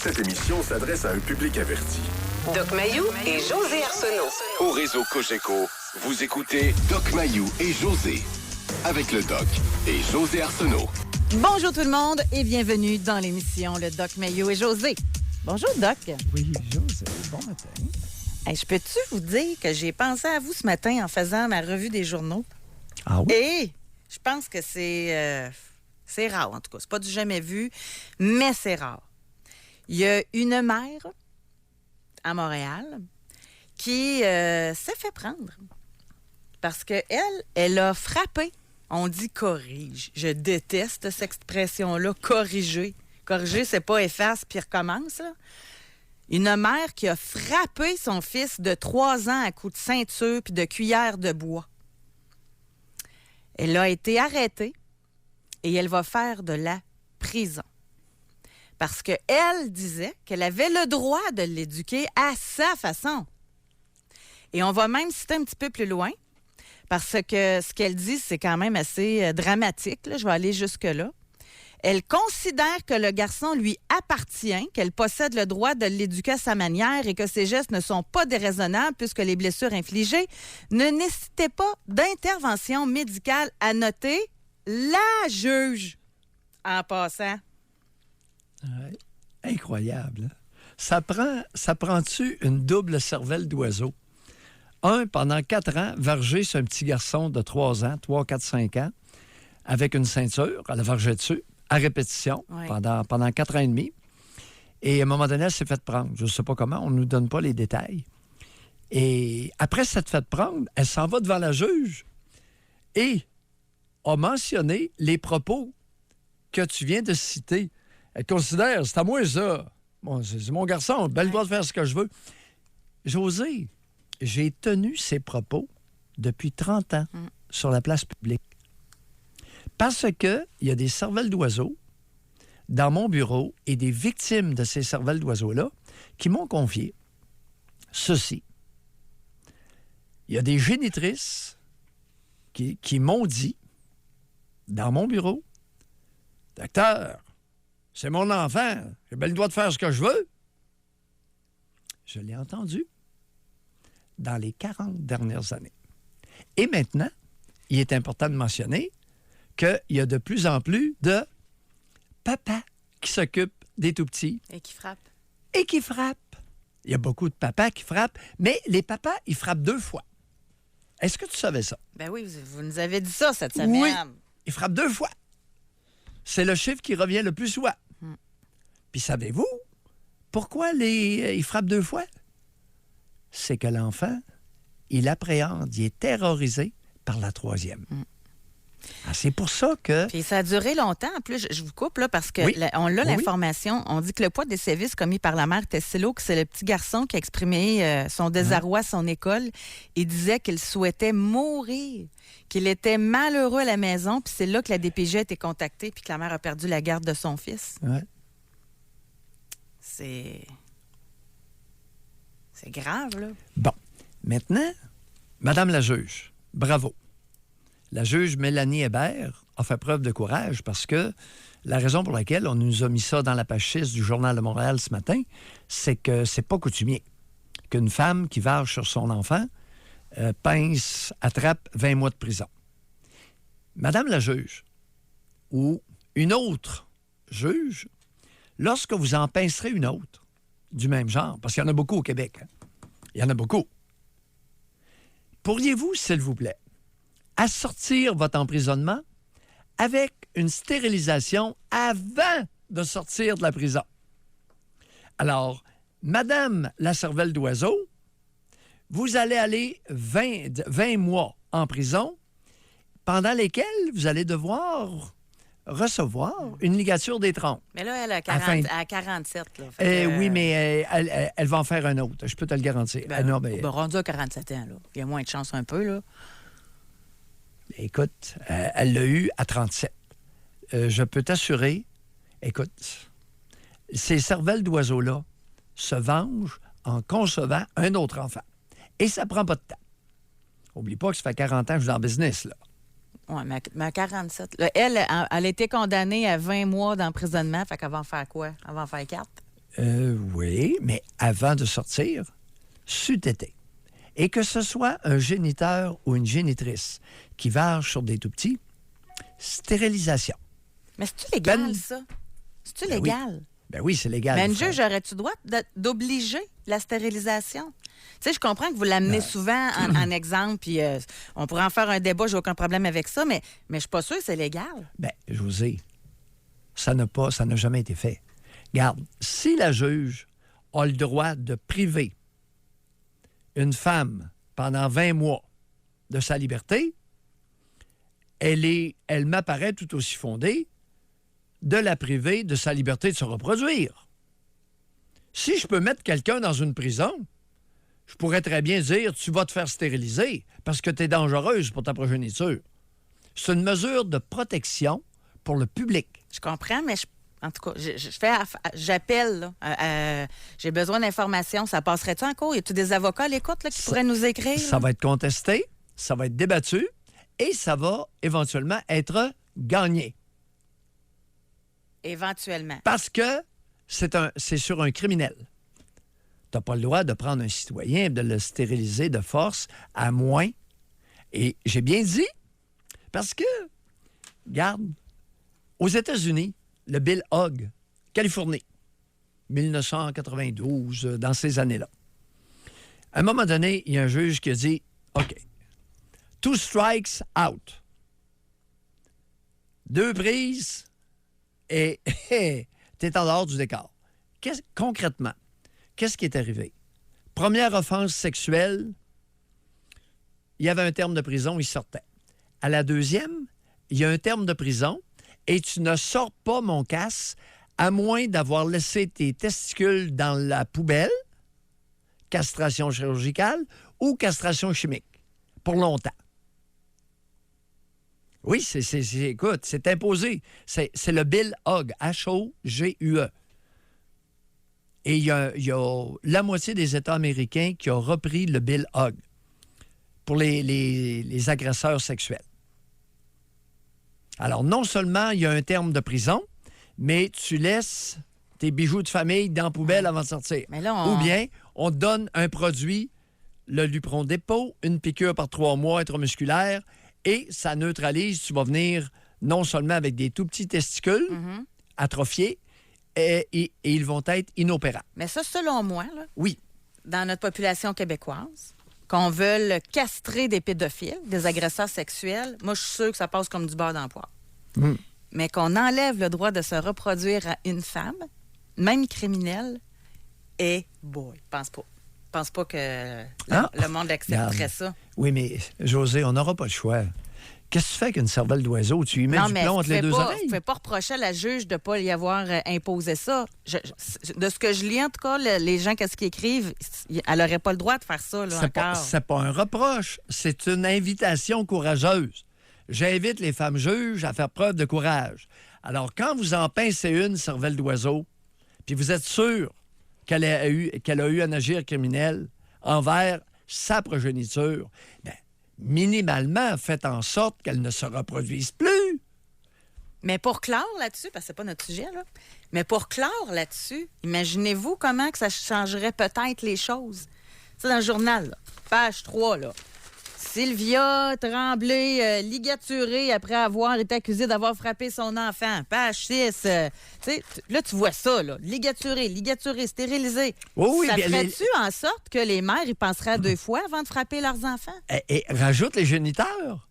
Cette émission s'adresse à un public averti. Doc Mayou et José Arsenault. Au réseau Cogeco, vous écoutez Doc Mayou et José. Avec le Doc et José Arsenault. Bonjour tout le monde et bienvenue dans l'émission Le Doc Mayou et José. Bonjour Doc. Oui, José, bon matin. Hey, je peux-tu vous dire que j'ai pensé à vous ce matin en faisant ma revue des journaux? Ah oui? Et je pense que c'est rare, en tout cas. C'est pas du jamais vu, mais c'est rare. Il y a une mère à Montréal qui s'est fait prendre parce qu'elle a frappé. On dit corrige. Je déteste cette expression-là, corriger. Corriger, c'est pas efface puis recommence, là. Une mère qui a frappé son fils de 3 ans à coups de ceinture puis de cuillère de bois. Elle a été arrêtée et elle va faire de la prison. Parce qu'elle disait qu'elle avait le droit de l'éduquer à sa façon. Et on va même citer un petit peu plus loin, parce que ce qu'elle dit, c'est quand même assez dramatique, là. Je vais aller jusque-là. Elle considère que le garçon lui appartient, qu'elle possède le droit de l'éduquer à sa manière et que ses gestes ne sont pas déraisonnables puisque les blessures infligées ne nécessitaient pas d'intervention médicale, à noter la juge en passant. Ouais. Incroyable. Hein? Ça prend-tu une double cervelle d'oiseau? Pendant 4 ans, varger sur un petit garçon de 3 ans, 3, 4, 5 ans, avec une ceinture, elle a vargé dessus, à répétition, ouais. pendant 4 ans et demi. Et à un moment donné, elle s'est fait prendre. Je ne sais pas comment, on ne nous donne pas les détails. Et après s'être fait prendre, elle s'en va devant la juge et a mentionné les propos que tu viens de citer. Elle considère, c'est à moi ça. Bon, c'est mon garçon, belle droit de faire ce que je veux. José, j'ai tenu ces propos depuis 30 ans sur la place publique. Parce qu'il y a des cervelles d'oiseaux dans mon bureau et des victimes de ces cervelles d'oiseaux-là qui m'ont confié ceci. Il y a des génitrices qui m'ont dit dans mon bureau, « Docteur, c'est mon enfant, j'ai bien le droit de faire ce que je veux. » Je l'ai entendu dans les 40 dernières années. Et maintenant, il est important de mentionner qu'il y a de plus en plus de papas qui s'occupent des tout-petits. Et qui frappe. Et qui frappent. Il y a beaucoup de papas qui frappent, mais les papas, ils frappent 2 fois. Est-ce que tu savais ça? Ben oui, vous nous avez dit ça cette semaine. Oui, ils frappent 2 fois. C'est le chiffre qui revient le plus souvent. Puis savez-vous pourquoi ils frappent 2 fois? C'est que l'enfant, il appréhende, il est terrorisé par la 3e. Ah, c'est pour ça que... Puis ça a duré longtemps. En plus, je vous coupe là parce que on a l'information. On dit que le poids des sévices commis par la mère était si lourd que c'est le petit garçon qui a exprimé son désarroi à son école. Il disait qu'il souhaitait mourir, qu'il était malheureux à la maison. Puis c'est là que la DPJ a été contactée puis que la mère a perdu la garde de son fils. Ouais. C'est grave, là. Bon. Maintenant, Madame la juge, bravo. La juge Mélanie Hébert a fait preuve de courage parce que la raison pour laquelle on nous a mis ça dans la page 6 du Journal de Montréal ce matin, c'est que c'est pas coutumier qu'une femme qui varge sur son enfant attrape 20 mois de prison. Madame la juge ou une autre juge, lorsque vous en pincerez une autre du même genre, parce qu'il y en a beaucoup au Québec, hein? Il y en a beaucoup, pourriez-vous, s'il vous plaît, assortir votre emprisonnement avec une stérilisation avant de sortir de la prison? Alors, Madame la cervelle d'oiseau, vous allez aller 20 mois en prison, pendant lesquels vous allez devoir recevoir une ligature des trompes. Mais là, elle a 47. Là. Oui, mais elle va en faire un autre, je peux te le garantir. Rendu à 47 ans, là. Il y a moins de chance un peu, là. Écoute, elle l'a eu à 37. Je peux t'assurer, écoute, ces cervelles d'oiseaux-là se vengent en concevant un autre enfant. Et ça prend pas de temps. Oublie pas que ça fait 40 ans que je suis dans le business, là. Oui, mais à 47. Elle a été condamnée à 20 mois d'emprisonnement. Fait qu'elle va en faire quoi? Elle va en faire 4? Oui, mais avant de sortir, c'eût été. Et que ce soit un géniteur ou une génitrice qui varge sur des tout-petits, stérilisation. Mais c'est-tu légal, Ben- ça? C'est-tu Ben oui. légal? Ben oui, c'est légal. Mais une de faire. juge, aurais-tu droit d'obliger la stérilisation? Tu sais, je comprends que vous l'amenez souvent en exemple, puis on pourrait en faire un débat, j'ai aucun problème avec ça, mais je suis pas sûre que c'est légal. Ben, José, ça n'a jamais été fait. Garde, si la juge a le droit de priver une femme pendant 20 mois de sa liberté, elle m'apparaît tout aussi fondée de la priver de sa liberté de se reproduire. Si je peux mettre quelqu'un dans une prison, je pourrais très bien dire tu vas te faire stériliser parce que tu es dangereuse pour ta progéniture. C'est une mesure de protection pour le public. Je comprends, mais en tout cas, j'appelle, là, j'ai besoin d'informations. Ça passerait-tu en cours? Y a-tu des avocats à l'écoute là, qui pourraient nous écrire? Ça là? va être contesté, ça va être débattu et ça va éventuellement être gagné. Éventuellement. Parce que c'est sur un criminel. Tu n'as pas le droit de prendre un citoyen et de le stériliser de force, à moins. Et j'ai bien dit, parce que, regarde, aux États-Unis, le Bill Hogg, Californie, 1992, dans ces années-là. À un moment donné, il y a un juge qui a dit, OK, 2 strikes out. 2 prises et t'es en dehors du décor. Concrètement, qu'est-ce qui est arrivé? Première offense sexuelle, il y avait un terme de prison, il sortait. À la deuxième, il y a un terme de prison et tu ne sors pas, mon casse, à moins d'avoir laissé tes testicules dans la poubelle, castration chirurgicale ou castration chimique, pour longtemps. Oui, écoute, c'est imposé. C'est le Bill Hogg, H-O-G-U-E. Et il y a la moitié des États américains qui ont repris le Bill Hogg pour les agresseurs sexuels. Alors, non seulement il y a un terme de prison, mais tu laisses tes bijoux de famille dans la poubelle avant de sortir. Mais là, Ou bien, on te donne un produit, le Lupron Dépôt, une piqûre par 3 mois intramusculaire, et ça neutralise. Tu vas venir non seulement avec des tout petits testicules atrophiés, et ils vont être inopérables. Mais ça, selon moi, là, Oui. dans notre population québécoise, qu'on veuille castrer des pédophiles, des agresseurs sexuels, moi, je suis sûre que ça passe comme du beurre dans le poire. Mais qu'on enlève le droit de se reproduire à une femme, même criminelle, et boy, pense pas que le monde accepterait ça. Oui, mais José, on n'aura pas le choix. Qu'est-ce que tu fais avec une cervelle d'oiseau? Tu y mets du plomb entre les deux oreilles? Tu ne fais pas reprocher à la juge de ne pas y avoir imposé ça. De ce que je lis, en tout cas, les gens, qu'est-ce qu'ils écrivent, elle n'aurait pas le droit de faire ça, là, encore. C'est pas un reproche, c'est une invitation courageuse. J'invite les femmes juges à faire preuve de courage. Alors, quand vous en pincez une cervelle d'oiseau, puis vous êtes sûr qu'elle a eu un agir criminel envers sa progéniture, bien, minimalement, faites en sorte qu'elle ne se reproduise plus. Mais pour clore là-dessus, parce que c'est pas notre sujet, là, mais pour clore là-dessus, imaginez-vous comment que ça changerait peut-être les choses. C'est dans le journal, là, page 3, là. Sylvia Tremblay, ligaturée après avoir été accusée d'avoir frappé son enfant. Page 6. Là, tu vois ça, là. Ligaturée, stérilisée. Oui, ça bien, ferait-tu en sorte que les mères y penseraient à 2 fois avant de frapper leurs enfants? Et rajoute les géniteurs.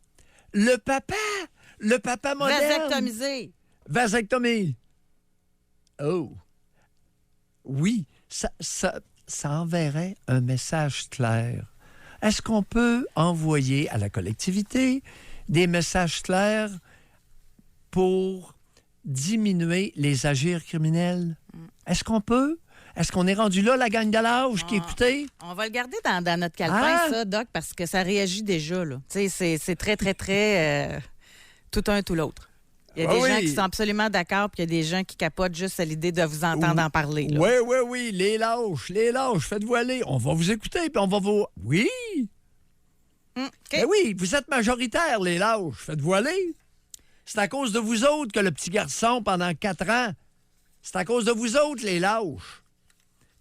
Le papa moderne. Vasectomie. Oh. Oui, ça enverrait un message clair. Est-ce qu'on peut envoyer à la collectivité des messages clairs pour diminuer les agirs criminels? Est-ce qu'on peut? Est-ce qu'on est rendu là, la gang de l'âge qui écoutait? On va le garder dans notre calepin, ça, Doc, parce que ça réagit déjà, là. Tu sais, c'est très, très, très tout un, tout l'autre. Il y a des gens qui sont absolument d'accord, puis il y a des gens qui capotent juste à l'idée de vous entendre en parler. Là. Oui, les lâches, faites-vous aller. On va vous écouter, puis on va vous... Oui! Okay. Ben oui, vous êtes majoritaires, les lâches, faites-vous aller. C'est à cause de vous autres que le petit garçon, pendant 4 ans, c'est à cause de vous autres, les lâches.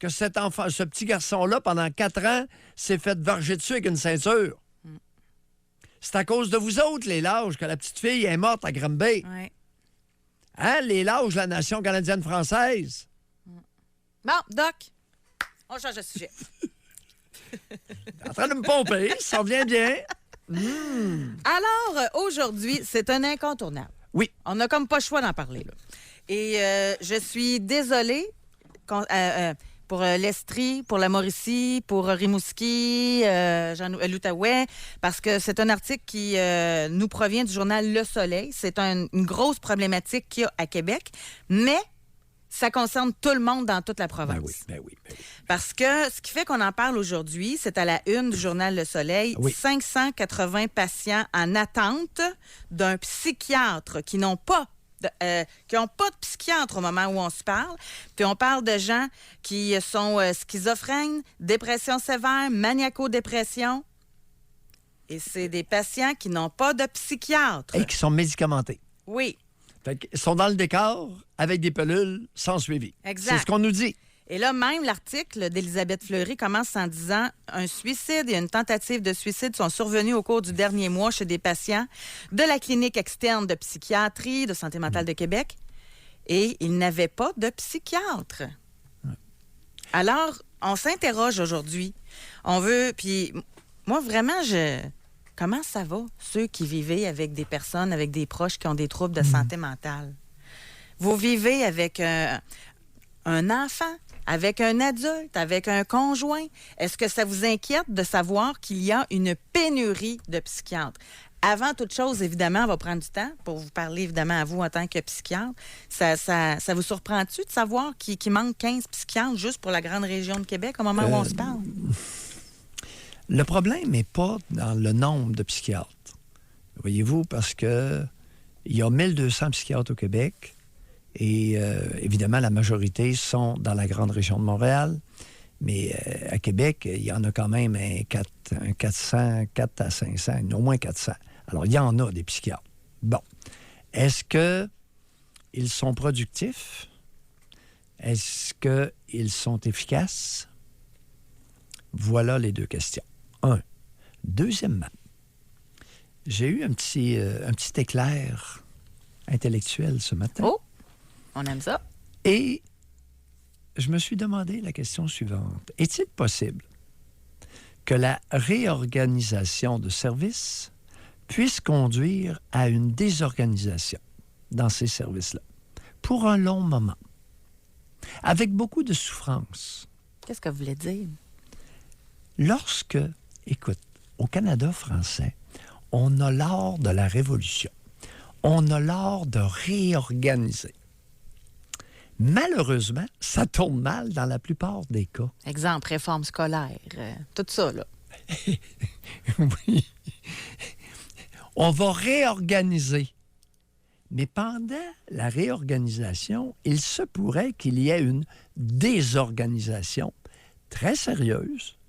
que cet enfant, ce petit garçon-là, pendant 4 ans, s'est fait varger dessus avec une ceinture. C'est à cause de vous autres, les lâches, que la petite fille est morte à Granby. Ouais. Hein, les lâches de la nation canadienne-française. Bon, Doc, on change de sujet. En train de me pomper, ça revient bien. Alors, aujourd'hui, c'est un incontournable. Oui. On n'a comme pas le choix d'en parler, là. Et je suis désolée pour l'Estrie, pour la Mauricie, pour Rimouski, l'Outaouais, parce que c'est un article qui nous provient du journal Le Soleil. C'est une grosse problématique qu'il y a à Québec, mais ça concerne tout le monde dans toute la province. Ben oui. Parce que ce qui fait qu'on en parle aujourd'hui, c'est à la une du journal Le Soleil, Oui. 580 patients en attente d'un psychiatre qui n'ont pas de psychiatre au moment où on se parle. Puis on parle de gens qui sont schizophrènes, dépression sévère, maniaco-dépression. Et c'est des patients qui n'ont pas de psychiatre. Et qui sont médicamentés. Oui, Fait qu'ils sont dans le décor avec des pilules sans suivi. Exact. C'est ce qu'on nous dit. et là, même l'article d'Élisabeth Fleury commence en disant « Un suicide et une tentative de suicide sont survenus au cours du dernier mois chez des patients de la clinique externe de psychiatrie de Santé mentale de Québec et ils n'avaient pas de psychiatre. » Alors, on s'interroge aujourd'hui. On veut... Puis moi, vraiment, comment ça va, ceux qui vivent avec des personnes, avec des proches qui ont des troubles de santé mentale? Vous vivez avec un enfant, avec un adulte, avec un conjoint. Est-ce que ça vous inquiète de savoir qu'il y a une pénurie de psychiatres? Avant toute chose, évidemment, on va prendre du temps pour vous parler, évidemment, à vous en tant que psychiatre. Ça vous surprend-tu de savoir qu'il manque 15 psychiatres juste pour la grande région de Québec au moment où on se parle? Le problème n'est pas dans le nombre de psychiatres. Voyez-vous, parce que il y a 1200 psychiatres au Québec et évidemment, la majorité sont dans la grande région de Montréal. Mais à Québec, il y en a quand même un 400 à 500, au moins 400. Alors, il y en a des psychiatres. Bon. Est-ce qu'ils sont productifs? Est-ce qu'ils sont efficaces? Voilà les deux questions. Deuxièmement, j'ai eu un petit éclair intellectuel ce matin. Oh! On aime ça. Et je me suis demandé la question suivante. Est-il possible que la réorganisation de services puisse conduire à une désorganisation dans ces services-là pour un long moment, avec beaucoup de souffrance? Qu'est-ce que vous voulez dire? Lorsque, écoute, au Canada français, on a l'art de la révolution. On a l'art de réorganiser. Malheureusement, ça tourne mal dans la plupart des cas. Exemple, réforme scolaire, tout ça, là. Oui. On va réorganiser. Mais pendant la réorganisation, il se pourrait qu'il y ait une désorganisation très sérieuse,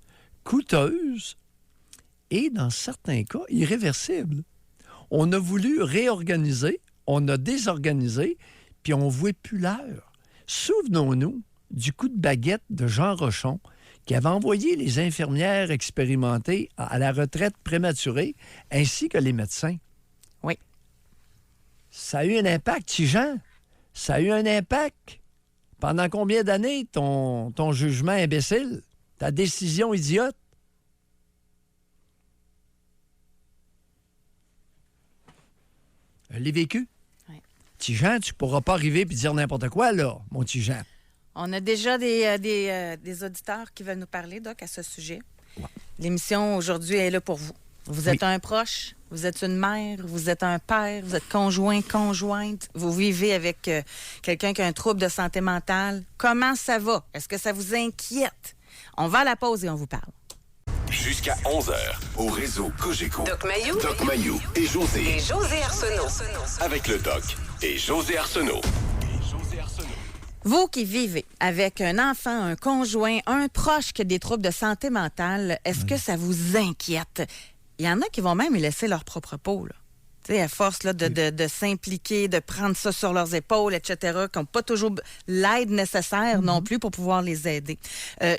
coûteuse et, dans certains cas, irréversible. On a voulu réorganiser, on a désorganisé, puis on ne voit plus l'heure. Souvenons-nous du coup de baguette de Jean Rochon qui avait envoyé les infirmières expérimentées à la retraite prématurée ainsi que les médecins. Oui. Ça a eu un impact, Jean. Ça a eu un impact. Pendant combien d'années ton jugement imbécile, ta décision idiote? Je l'ai vécu. Petit Jean, tu ne pourras pas arriver et dire n'importe quoi, là, mon petit Jean. On a déjà des auditeurs qui veulent nous parler, Doc, à ce sujet. Ouais. L'émission aujourd'hui est là pour vous. Vous êtes un proche, vous êtes une mère, vous êtes un père, vous êtes conjoint, conjointe, vous vivez avec quelqu'un qui a un trouble de santé mentale. Comment ça va? Est-ce que ça vous inquiète? On va à la pause et on vous parle. Jusqu'à 11h, au réseau Cogeco. Doc Mayou. Doc Mayou et José. Et José Arsenault. Avec le Doc et José Arsenault. Vous qui vivez avec un enfant, un conjoint, un proche qui a des troubles de santé mentale, est-ce que ça vous inquiète? Il y en a qui vont même y laisser leur propre peau, là. Tu sais, à force là, de s'impliquer, de prendre ça sur leurs épaules, etc., qui n'ont pas toujours l'aide nécessaire non plus pour pouvoir les aider.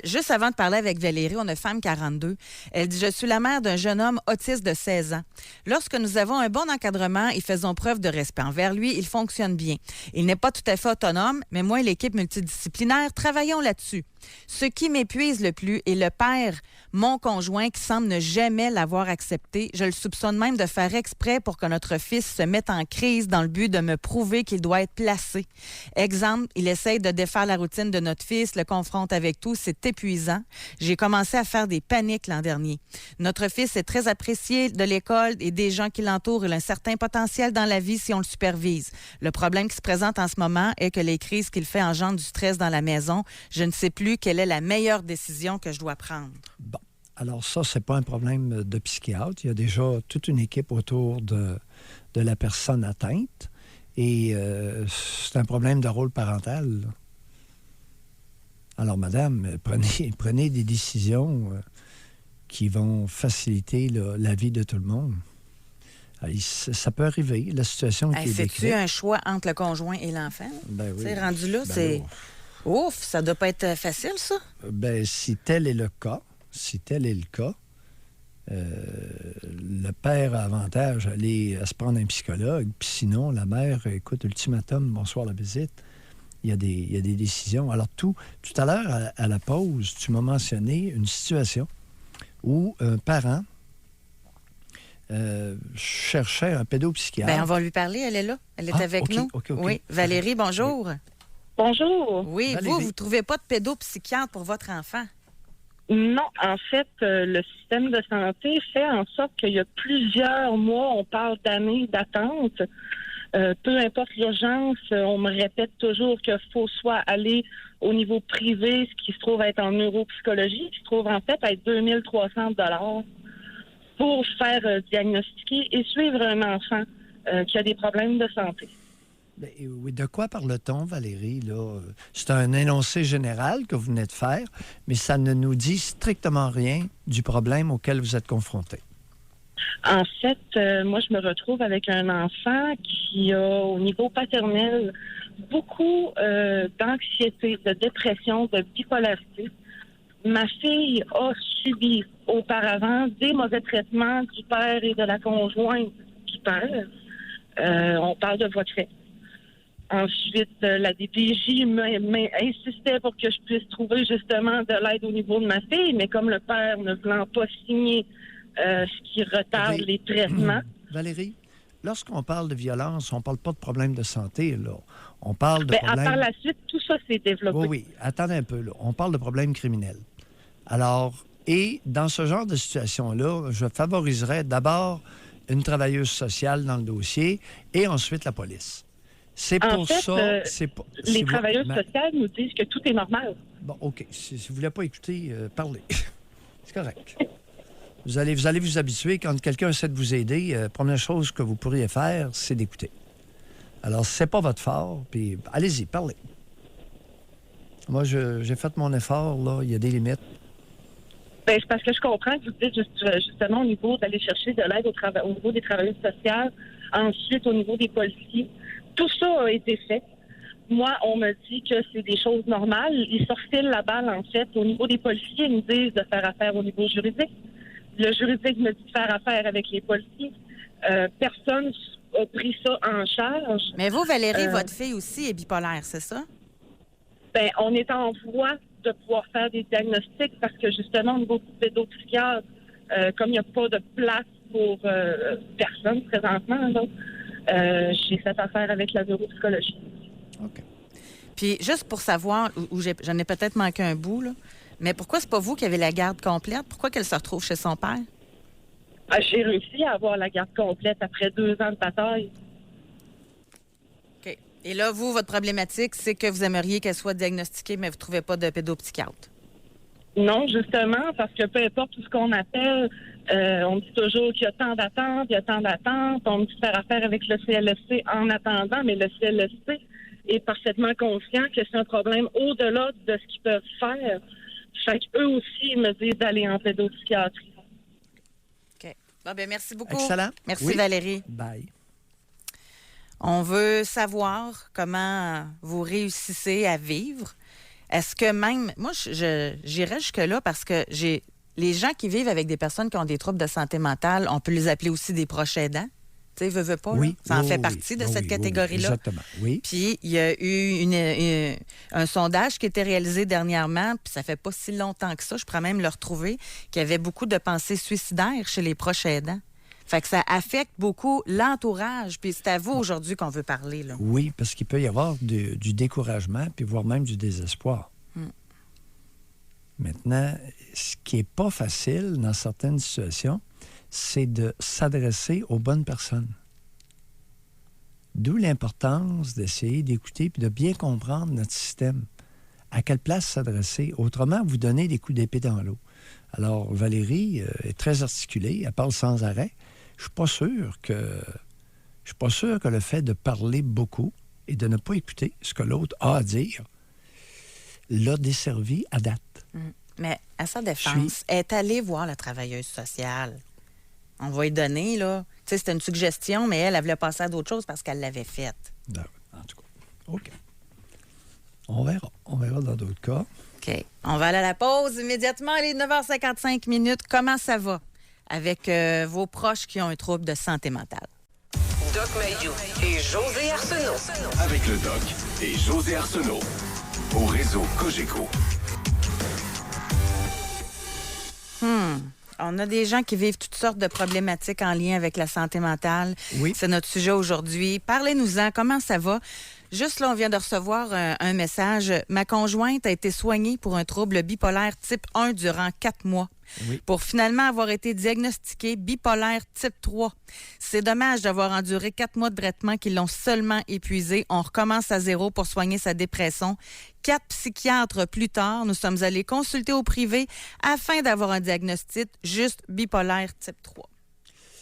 Juste avant de parler avec Valérie, on a Femme 42. Elle dit « Je suis la mère d'un jeune homme autiste de 16 ans. Lorsque nous avons un bon encadrement et faisons preuve de respect envers lui, il fonctionne bien. Il n'est pas tout à fait autonome, mais moi et l'équipe multidisciplinaire travaillons là-dessus. Ce qui m'épuise le plus est le père, mon conjoint, qui semble ne jamais l'avoir accepté. Je le soupçonne même de faire exprès pour que notre fils se mette en crise dans le but de me prouver qu'il doit être placé. Exemple, il essaye de défaire la routine de notre fils, le confronte avec tout, c'est épuisant. J'ai commencé à faire des paniques l'an dernier. Notre fils est très apprécié de l'école et des gens qui l'entourent. Il a un certain potentiel dans la vie si on le supervise. Le problème qui se présente en ce moment est que les crises qu'il fait engendrent du stress dans la maison. Je ne sais plus quelle est la meilleure décision que je dois prendre. » Bon. Alors ça, c'est pas un problème de psychiatre. Il y a déjà toute une équipe autour de la personne atteinte. Et c'est un problème de rôle parental. Là. Alors, madame, prenez des décisions qui vont faciliter la vie de tout le monde. Alors, ça peut arriver, la situation qui est décrite. C'est-tu un choix entre le conjoint et l'enfant? Ben oui. C'est rendu là, Ben c'est... oui. Ouf, ça doit pas être facile, ça? Ben, si tel est le cas, le père a avantage à se prendre un psychologue, puis sinon, la mère, écoute, ultimatum, bonsoir la visite. Il y a des décisions. Alors, tout à l'heure, à la pause, tu m'as mentionné une situation où un parent cherchait un pédopsychiatre. Bien, on va lui parler, elle est là. Elle est avec nous. OK. Oui. Valérie, bonjour. Oui. Bonjour. Oui, Valérie. vous ne trouvez pas de pédopsychiatre pour votre enfant? Non, en fait, le système de santé fait en sorte qu'il y a plusieurs mois, on parle d'années d'attente. Peu importe l'urgence, on me répète toujours qu'il faut soit aller au niveau privé, ce qui se trouve être en neuropsychologie, qui se trouve en fait être 2300 $ pour faire diagnostiquer et suivre un enfant qui a des problèmes de santé. Ben, oui, de quoi parle-t-on, Valérie? Là? C'est un énoncé général que vous venez de faire, mais ça ne nous dit strictement rien du problème auquel vous êtes confronté. En fait, moi, je me retrouve avec un enfant qui a, au niveau paternel, beaucoup d'anxiété, de dépression, de bipolarité. Ma fille a subi auparavant des mauvais traitements du père et de la conjointe du père. On parle de voie de fait. Ensuite, la DPJ insistait pour que je puisse trouver justement de l'aide au niveau de ma fille, mais comme le père ne voulant pas signer ce qui retarde les traitements. Valérie, lorsqu'on parle de violence, on ne parle pas de problème de santé, là. On parle de problème... Par la suite, tout ça s'est développé. Oui, attendez un peu, là. On parle de problème criminel. Alors, et dans ce genre de situation-là, je favoriserais d'abord une travailleuse sociale dans le dossier et ensuite la police. C'est pour ça... Les travailleuses sociales nous disent que tout est normal. Bon, OK. Si vous ne voulez pas écouter, parlez. C'est correct. Vous allez vous habituer. Quand quelqu'un essaie de vous aider, première chose que vous pourriez faire, c'est d'écouter. Alors, c'est pas votre fort, puis allez-y, parlez. Moi, j'ai fait mon effort, là. Il y a des limites. Bien, c'est parce que je comprends que vous dites justement au niveau d'aller chercher de l'aide au niveau des travailleuses sociales, ensuite au niveau des policiers. Tout ça a été fait. Moi, on me dit que c'est des choses normales. Ils se refilent la balle, en fait. Au niveau des policiers, ils me disent de faire affaire au niveau juridique. Le juridique me dit de faire affaire avec les policiers. Personne n'a pris ça en charge. Mais vous, Valérie, votre fille aussi est bipolaire, c'est ça? Bien, on est en voie de pouvoir faire des diagnostics parce que, justement, au niveau du pédopsychiatre, comme il n'y a pas de place pour personne présentement, donc, j'ai fait affaire avec la neuropsychologie. OK. Puis, juste pour savoir, j'en ai peut-être manqué un bout, là, mais pourquoi c'est pas vous qui avez la garde complète? Pourquoi qu'elle se retrouve chez son père? J'ai réussi à avoir la garde complète après 2 ans de bataille. OK. Et là, vous, votre problématique, c'est que vous aimeriez qu'elle soit diagnostiquée, mais vous ne trouvez pas de pédopsychiatre. Non, justement, parce que peu importe tout ce qu'on appelle, on dit toujours qu'il y a tant d'attentes, on me dit de faire affaire avec le CLSC en attendant, mais le CLSC est parfaitement conscient que c'est un problème au-delà de ce qu'ils peuvent faire. Fait qu'eux aussi, ils me disent d'aller en pédopsychiatrie. OK. Bon, bien, merci beaucoup. Excellent. Merci, Oui. Valérie. Bye. On veut savoir comment vous réussissez à vivre. Est-ce que même... Moi, j'irais jusque-là parce que les gens qui vivent avec des personnes qui ont des troubles de santé mentale, on peut les appeler aussi des proches aidants. Tu sais, veux pas, Oui, là. Ça en oui, fait oui, partie de oui, cette oui, catégorie-là. exactement, oui. Puis, il y a eu un sondage qui a été réalisé dernièrement, puis ça fait pas si longtemps que ça, je pourrais même le retrouver, qu'il y avait beaucoup de pensées suicidaires chez les proches aidants. Fait que ça affecte beaucoup l'entourage, puis c'est à vous aujourd'hui qu'on veut parler, là. Oui, parce qu'il peut y avoir du découragement, puis voire même du désespoir. Maintenant, ce qui n'est pas facile dans certaines situations, c'est de s'adresser aux bonnes personnes. D'où l'importance d'essayer d'écouter puis de bien comprendre notre système. À quelle place s'adresser? Autrement, vous donnez des coups d'épée dans l'eau. Alors, Valérie est très articulée, elle parle sans arrêt. Je suis pas sûr que le fait de parler beaucoup et de ne pas écouter ce que l'autre a à dire l'a desservi à date. Mais à sa défense, elle est allée voir la travailleuse sociale. On va lui donner, là. Tu sais, c'était une suggestion, mais elle voulait passer à d'autres choses parce qu'elle l'avait faite. Ben, en tout cas, OK. On verra. On verra dans d'autres cas. OK. On va aller à la pause immédiatement. Il est 9h55 minutes. Comment ça va avec vos proches qui ont un trouble de santé mentale? Doc Mayou et José Arsenault. Avec le Doc et José Arsenault. Au réseau Cogeco. On a des gens qui vivent toutes sortes de problématiques en lien avec la santé mentale. Oui. C'est notre sujet aujourd'hui. Parlez-nous-en. Comment ça va? Juste là, on vient de recevoir un message. Ma conjointe a été soignée pour un trouble bipolaire type 1 durant 4 mois. Oui. Pour finalement avoir été diagnostiquée bipolaire type 3. C'est dommage d'avoir enduré 4 mois de traitement qui l'ont seulement épuisé. On recommence à zéro pour soigner sa dépression. 4 psychiatres plus tard, nous sommes allés consulter au privé afin d'avoir un diagnostic juste bipolaire type 3.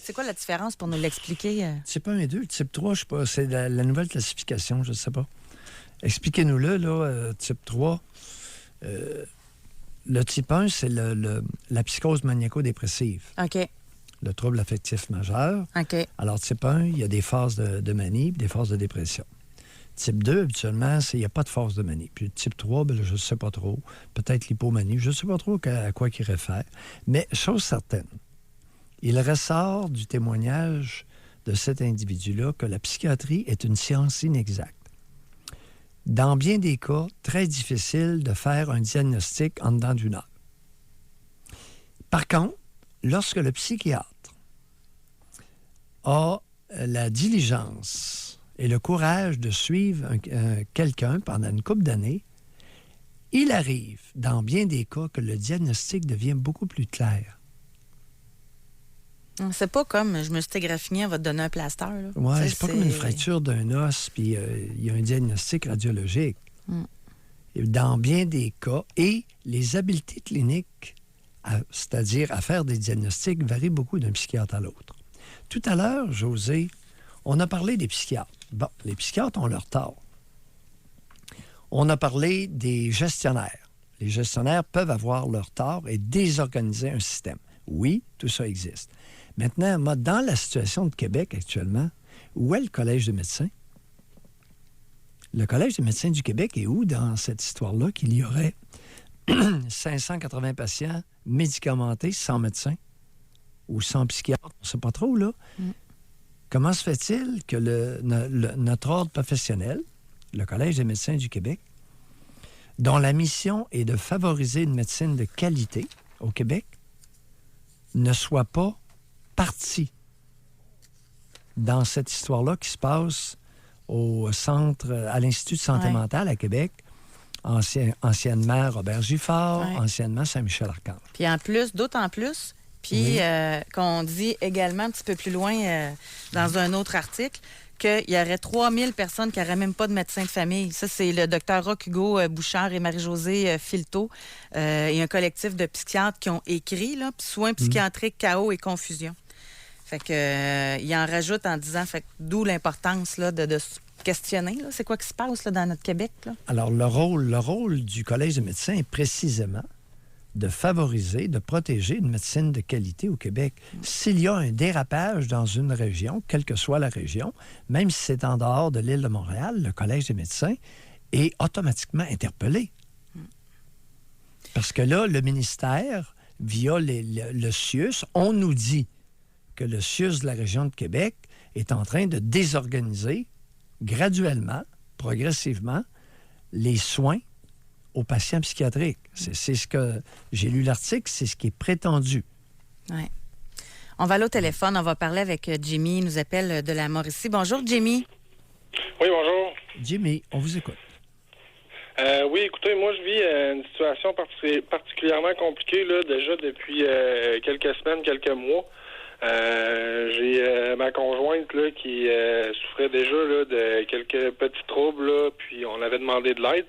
C'est quoi la différence pour nous l'expliquer? Type 1 et 2, type 3, je sais pas, c'est la nouvelle classification, je ne sais pas. Expliquez-nous-le, là, type 3. Le type 1, c'est la psychose maniaco-dépressive. OK. Le trouble affectif majeur. OK. Alors, type 1, il y a des phases de manie, des phases de dépression. Type 2, habituellement, il n'y a pas de phase de manie. Puis type 3, ben, je ne sais pas trop. Peut-être l'hypomanie, je ne sais pas trop à quoi il réfère. Mais chose certaine, il ressort du témoignage de cet individu-là que la psychiatrie est une science inexacte. Dans bien des cas, très difficile de faire un diagnostic en dedans d'une heure. Par contre, lorsque le psychiatre a la diligence et le courage de suivre quelqu'un pendant une couple d'années, il arrive, dans bien des cas, que le diagnostic devient beaucoup plus clair. C'est pas comme je me suis égraffiné, on va te donner un plaster. Oui, c'est pas comme une fracture d'un os, puis il y a un diagnostic radiologique. Et dans bien des cas, et les habiletés cliniques, c'est-à-dire à faire des diagnostics, varient beaucoup d'un psychiatre à l'autre. Tout à l'heure, José, on a parlé des psychiatres. Bon, les psychiatres ont leur tort. On a parlé des gestionnaires. Les gestionnaires peuvent avoir leur tort et désorganiser un système. Oui, tout ça existe. Maintenant, moi, dans la situation de Québec actuellement, où est le Collège de médecins? Le Collège de médecins du Québec est où dans cette histoire-là qu'il y aurait 580 patients médicamentés sans médecin ou sans psychiatre? On ne sait pas trop, là. Comment se fait-il que notre ordre professionnel, le Collège des médecins du Québec, dont la mission est de favoriser une médecine de qualité au Québec, ne soit pas partie dans cette histoire-là qui se passe au centre, à l'Institut de santé mentale à Québec, anciennement Robert Giffard, anciennement Saint-Michel-Archange. Puis en plus, d'autant plus, puis qu'on dit également un petit peu plus loin dans un autre article qu'il y aurait 3000 personnes qui n'auraient même pas de médecin de famille. Ça, c'est le docteur Roch-Hugo Bouchard et Marie-Josée Filteau et un collectif de psychiatres qui ont écrit là, soins psychiatriques, chaos et confusion. Fait que il en rajoute en disant, fait d'où l'importance là, de se questionner. Là, c'est quoi qui se passe là, dans notre Québec? Là? Alors, le rôle du Collège de médecins est précisément de favoriser, de protéger une médecine de qualité au Québec. S'il y a un dérapage dans une région, quelle que soit la région, même si c'est en dehors de l'île de Montréal, le Collège des médecins est automatiquement interpellé. Parce que là, le ministère, via le CIUS, on nous dit que le CIUS de la région de Québec est en train de désorganiser graduellement, progressivement, les soins aux patients psychiatriques. C'est ce que j'ai lu l'article, c'est ce qui est prétendu. Ouais. On va aller au téléphone, on va parler avec Jimmy, il nous appelle de la Mauricie. Bonjour, Jimmy. Oui, bonjour. Jimmy, on vous écoute. Oui, écoutez, moi, je vis une situation particulièrement compliquée, là, déjà depuis quelques semaines, quelques mois. J'ai ma conjointe là, qui souffrait déjà là, de quelques petits troubles, là, puis on avait demandé de l'aide.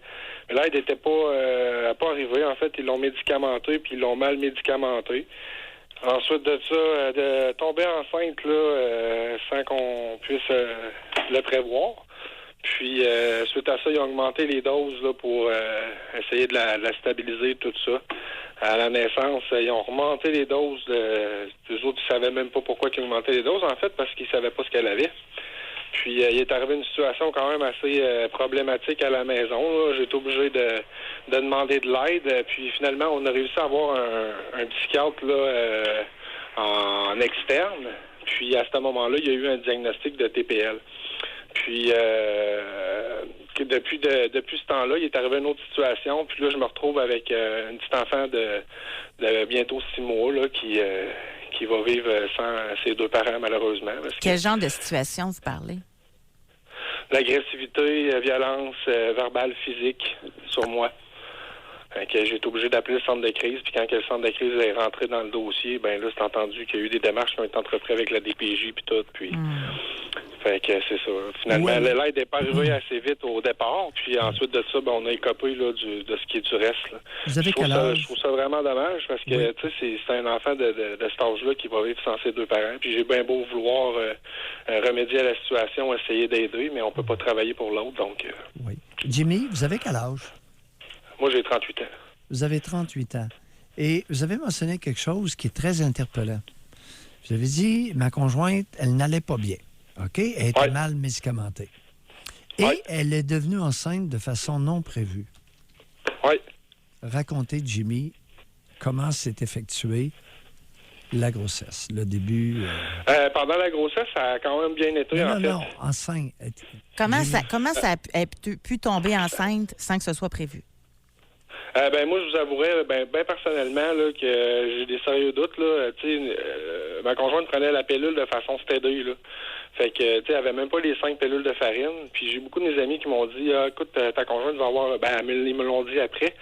Mais l'aide n'était pas arrivée. En fait, ils l'ont médicamenté, puis ils l'ont mal médicamenté. Ensuite de ça, de tomber enceinte là, sans qu'on puisse le prévoir. Puis, suite à ça, ils ont augmenté les doses là, pour essayer de la stabiliser, tout ça. À la naissance, ils ont remonté les doses. Les autres, ils savaient même pas pourquoi ils augmentaient les doses, en fait, parce qu'ils savaient pas ce qu'elle avait. Puis, il est arrivé une situation quand même assez problématique à la maison. Là. J'ai été obligé de demander de l'aide. Puis, finalement, on a réussi à avoir un psychiatre là, en externe. Puis, à ce moment-là, il y a eu un diagnostic de TPL. Puis, depuis ce temps-là, il est arrivé une autre situation. Puis là, je me retrouve avec une petite enfant de bientôt 6 mois là, qui va vivre sans ses deux parents, malheureusement. Quel genre de situation vous parlez? L'agressivité, violence verbale, physique sur moi. J'ai été obligé d'appeler le centre de crise. Puis quand le centre de crise est rentré dans le dossier, ben là, c'est entendu qu'il y a eu des démarches qui ont été entreprises avec la DPJ puis tout. Puis... Fait que c'est ça. Finalement, l'aide n'est pas arrivée assez vite au départ. Puis ensuite de ça, ben, on a écopé là, de ce qui est du reste. Là. Vous avez quel âge? Je trouve ça vraiment dommage parce que c'est un enfant de cet âge-là qui va vivre sans ses deux parents. Puis j'ai bien beau vouloir remédier à la situation, essayer d'aider, mais on peut pas travailler pour l'autre. Donc, Oui. Jimmy, vous avez quel âge? Moi, j'ai 38 ans. Vous avez 38 ans. Et vous avez mentionné quelque chose qui est très interpellant. Vous avez dit, ma conjointe, elle n'allait pas bien. OK? Elle était mal médicamentée. Et elle est devenue enceinte de façon non prévue. Oui. Racontez, Jimmy, comment s'est effectuée la grossesse, le début. Pendant la grossesse, ça a quand même bien été, en fait. Non, enceinte. Comment ça a pu tomber enceinte sans que ce soit prévu? Moi, je vous avouerais, ben personnellement, là, que j'ai des sérieux doutes, là. Ma conjointe prenait la pilule de façon stédée, là. Fait que, tu sais, elle avait même pas les 5 pilules de farine. Puis j'ai beaucoup de mes amis qui m'ont dit, écoute, ta conjointe va avoir, ils me l'ont dit après,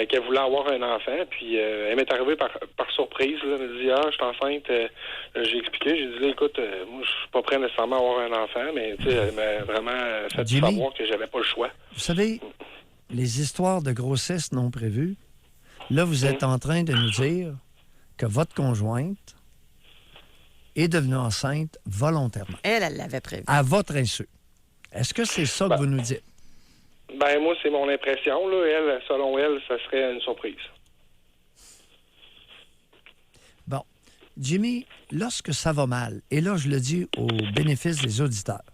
qu'elle voulait avoir un enfant. Puis elle m'est arrivée par surprise, là. Elle m'a dit, je suis enceinte. J'ai expliqué, j'ai dit, là, écoute, moi, je suis pas prêt nécessairement à avoir un enfant, mais, tu sais, elle m'a vraiment fait savoir que j'avais pas le choix. Vous savez, les histoires de grossesse non prévues, là, vous êtes en train de nous dire que votre conjointe est devenue enceinte volontairement. Elle l'avait prévu. À votre insu. Est-ce que c'est ça que vous nous dites? Ben, moi, c'est mon impression, là. Elle, selon elle, ça serait une surprise. Bon. Jimmy, lorsque ça va mal, et là, je le dis au bénéfice des auditeurs,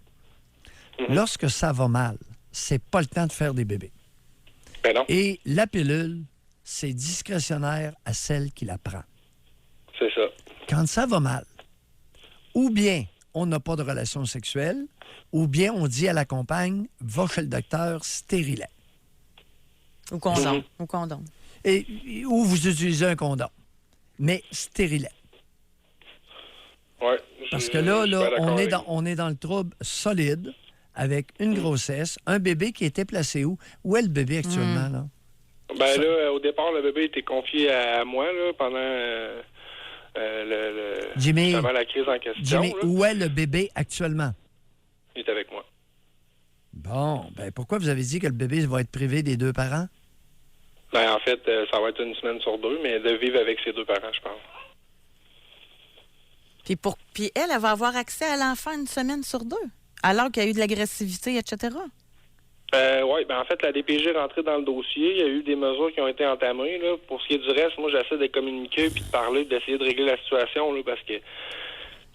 lorsque ça va mal, c'est pas le temps de faire des bébés. Ben non. Et la pilule, c'est discrétionnaire à celle qui la prend. C'est ça. Quand ça va mal, ou bien on n'a pas de relation sexuelle, ou bien on dit à la compagne, va chez le docteur, stérilet. Ou condom. Ou condom. Ou vous utilisez un condom, mais stérilet. Oui. Parce que là on est dans le trouble solide, avec une grossesse, un bébé qui était placé où? Où est le bébé actuellement, là? Ben là, au départ, le bébé était confié à moi, là, pendant... Jimmy, avant la crise en question. Jimmy, là. où est le bébé actuellement? Il est avec moi. Bon, ben pourquoi vous avez dit que le bébé va être privé des deux parents? Ben en fait, ça va être une semaine sur 2, mais de vivre avec ses deux parents, je pense. Puis elle va avoir accès à l'enfant une semaine sur 2, alors qu'il y a eu de l'agressivité, etc. Oui, en fait, la DPJ est rentrée dans le dossier. Il y a eu des mesures qui ont été entamées. Là. Pour ce qui est du reste, moi, j'essaie de communiquer puis de parler, d'essayer de régler la situation là, parce que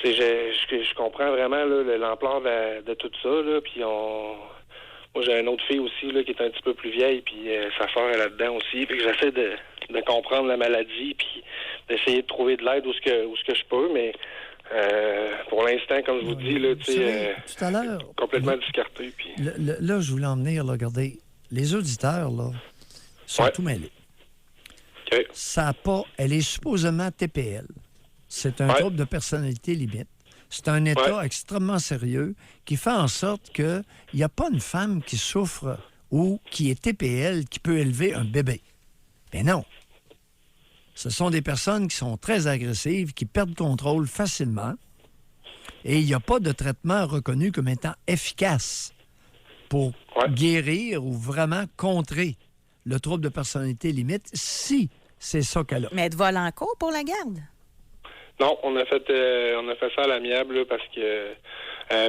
je comprends vraiment là, l'ampleur de tout ça. Là, puis moi, j'ai une autre fille aussi là, qui est un petit peu plus vieille, puis sa soeur est là-dedans aussi. Puis que j'essaie de comprendre la maladie, puis d'essayer de trouver de l'aide où ce que je peux, mais pour l'instant, comme je vous dis, là, tout à l'heure, complètement discarté. Puis... Là, je voulais en venir, là, regardez, les auditeurs, là, sont tout mêlés. Okay. Ça a pas... Elle est supposément TPL. C'est un trouble de personnalité limite. C'est un état extrêmement sérieux qui fait en sorte qu'il n'y a pas une femme qui souffre ou qui est TPL qui peut élever un bébé. Mais non. Ce sont des personnes qui sont très agressives, qui perdent contrôle facilement. Et il n'y a pas de traitement reconnu comme étant efficace pour guérir ou vraiment contrer le trouble de personnalité limite, si c'est ça qu'elle a. Mais êtes-vous allé en cours pour la garde? Non, on a fait ça à l'amiable là, parce que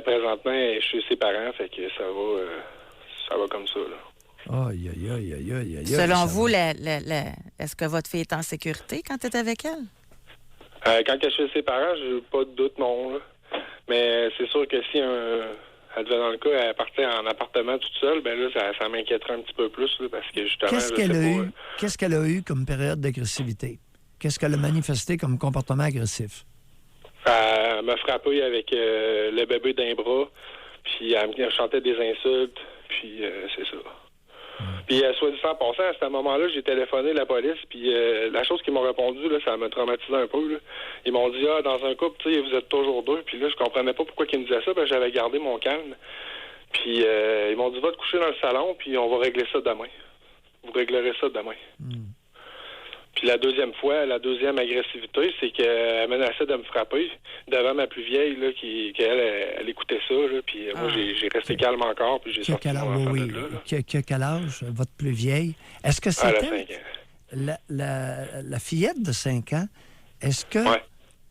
présentement, je suis chez ses parents, fait que ça va comme ça. Là. Aïe, aïe, aïe, aïe, aïe, aïe. Selon vous, est-ce que votre fille est en sécurité quand tu es avec elle? Quand je suis chez ses parents, j'ai pas de doute, non. Là. Mais c'est sûr que si elle devait dans le cas, elle partait en appartement toute seule, ben là, ça m'inquiéterait un petit peu plus, là, parce que justement... Qu'est-ce qu'elle a eu comme période d'agressivité? Qu'est-ce qu'elle a manifesté comme comportement agressif? Elle m'a frappé avec le bébé d'un bras, puis elle me chantait des insultes, puis c'est ça. Puis, soit dit en passant, à ce moment-là, j'ai téléphoné la police, puis la chose qu'ils m'ont répondu, là, ça m'a traumatisé un peu. Là. Ils m'ont dit, dans un couple, tu sais, vous êtes toujours deux. Puis là, je comprenais pas pourquoi ils me disaient ça, ben j'avais gardé mon calme. Puis, ils m'ont dit, va te coucher dans le salon, puis on va régler ça demain. Vous réglerez ça demain. Puis la deuxième agressivité, c'est qu'elle menaçait de me frapper devant ma plus vieille, là, qu'elle écoutait ça, là, puis moi, j'ai resté calme encore, puis j'ai sorti mon enfant de là. Qui a quel âge, votre plus vieille? Est-ce que c'était la fillette de 5 ans? Est-ce que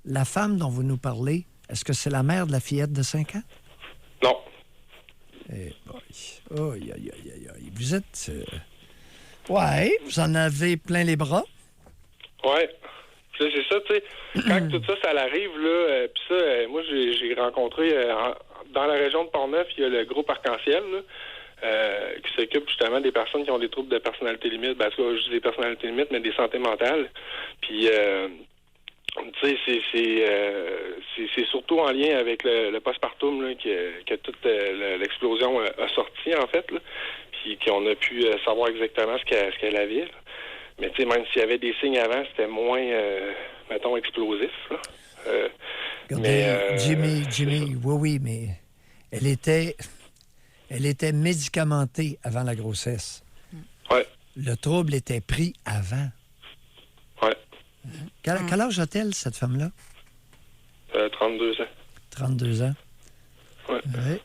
la femme dont vous nous parlez, est-ce que c'est la mère de la fillette de 5 ans? Non. Eh boy. Aïe, aïe, aïe, aïe, aïe. Vous êtes... Ouais, vous en avez plein les bras. Ouais. Puis là, c'est ça, tu sais, quand tout ça, ça arrive, là, puis ça, moi, j'ai rencontré, dans la région de Portneuf, il y a le groupe Arc-en-Ciel, là, qui s'occupe justement des personnes qui ont des troubles de personnalité limite, ben, en tout cas, je dis des personnalités limites, mais des santé mentales. Puis, tu sais, c'est surtout en lien avec le postpartum, là, que toute l'explosion a sorti, en fait, là, puis qu'on a pu savoir exactement ce qu'elle avait, là. Mais tu sais, même s'il y avait des signes avant, c'était moins, mettons, explosif. Là. Regardez, Jimmy, oui, mais elle était médicamentée avant la grossesse. Oui. Le trouble était pris avant. Oui. Quel âge a-t-elle, cette femme-là? 32 ans. 32 ans? Oui. Ouais.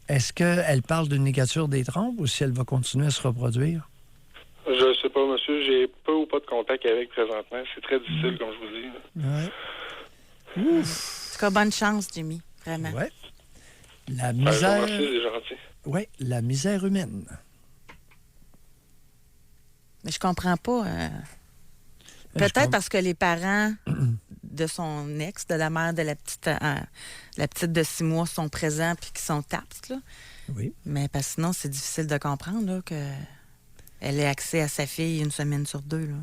Est-ce qu'elle parle d'une ligature des trompes ou si elle va continuer à se reproduire? Je sais pas, monsieur. J'ai peu ou pas de contact avec présentement. C'est très difficile, comme je vous dis. Oui. Ouf. En tout cas, bonne chance, Jimmy. Vraiment. Oui. La misère... Merci, c'est gentil. Oui, la misère humaine. Mais je comprends pas. Peut-être parce que les parents de son ex, de la mère de la petite de 6 mois, sont présents puis qui sont aptes, là. Oui. Mais parce que sinon, c'est difficile de comprendre, là, que... Elle a accès à sa fille 1 semaine sur 2, là.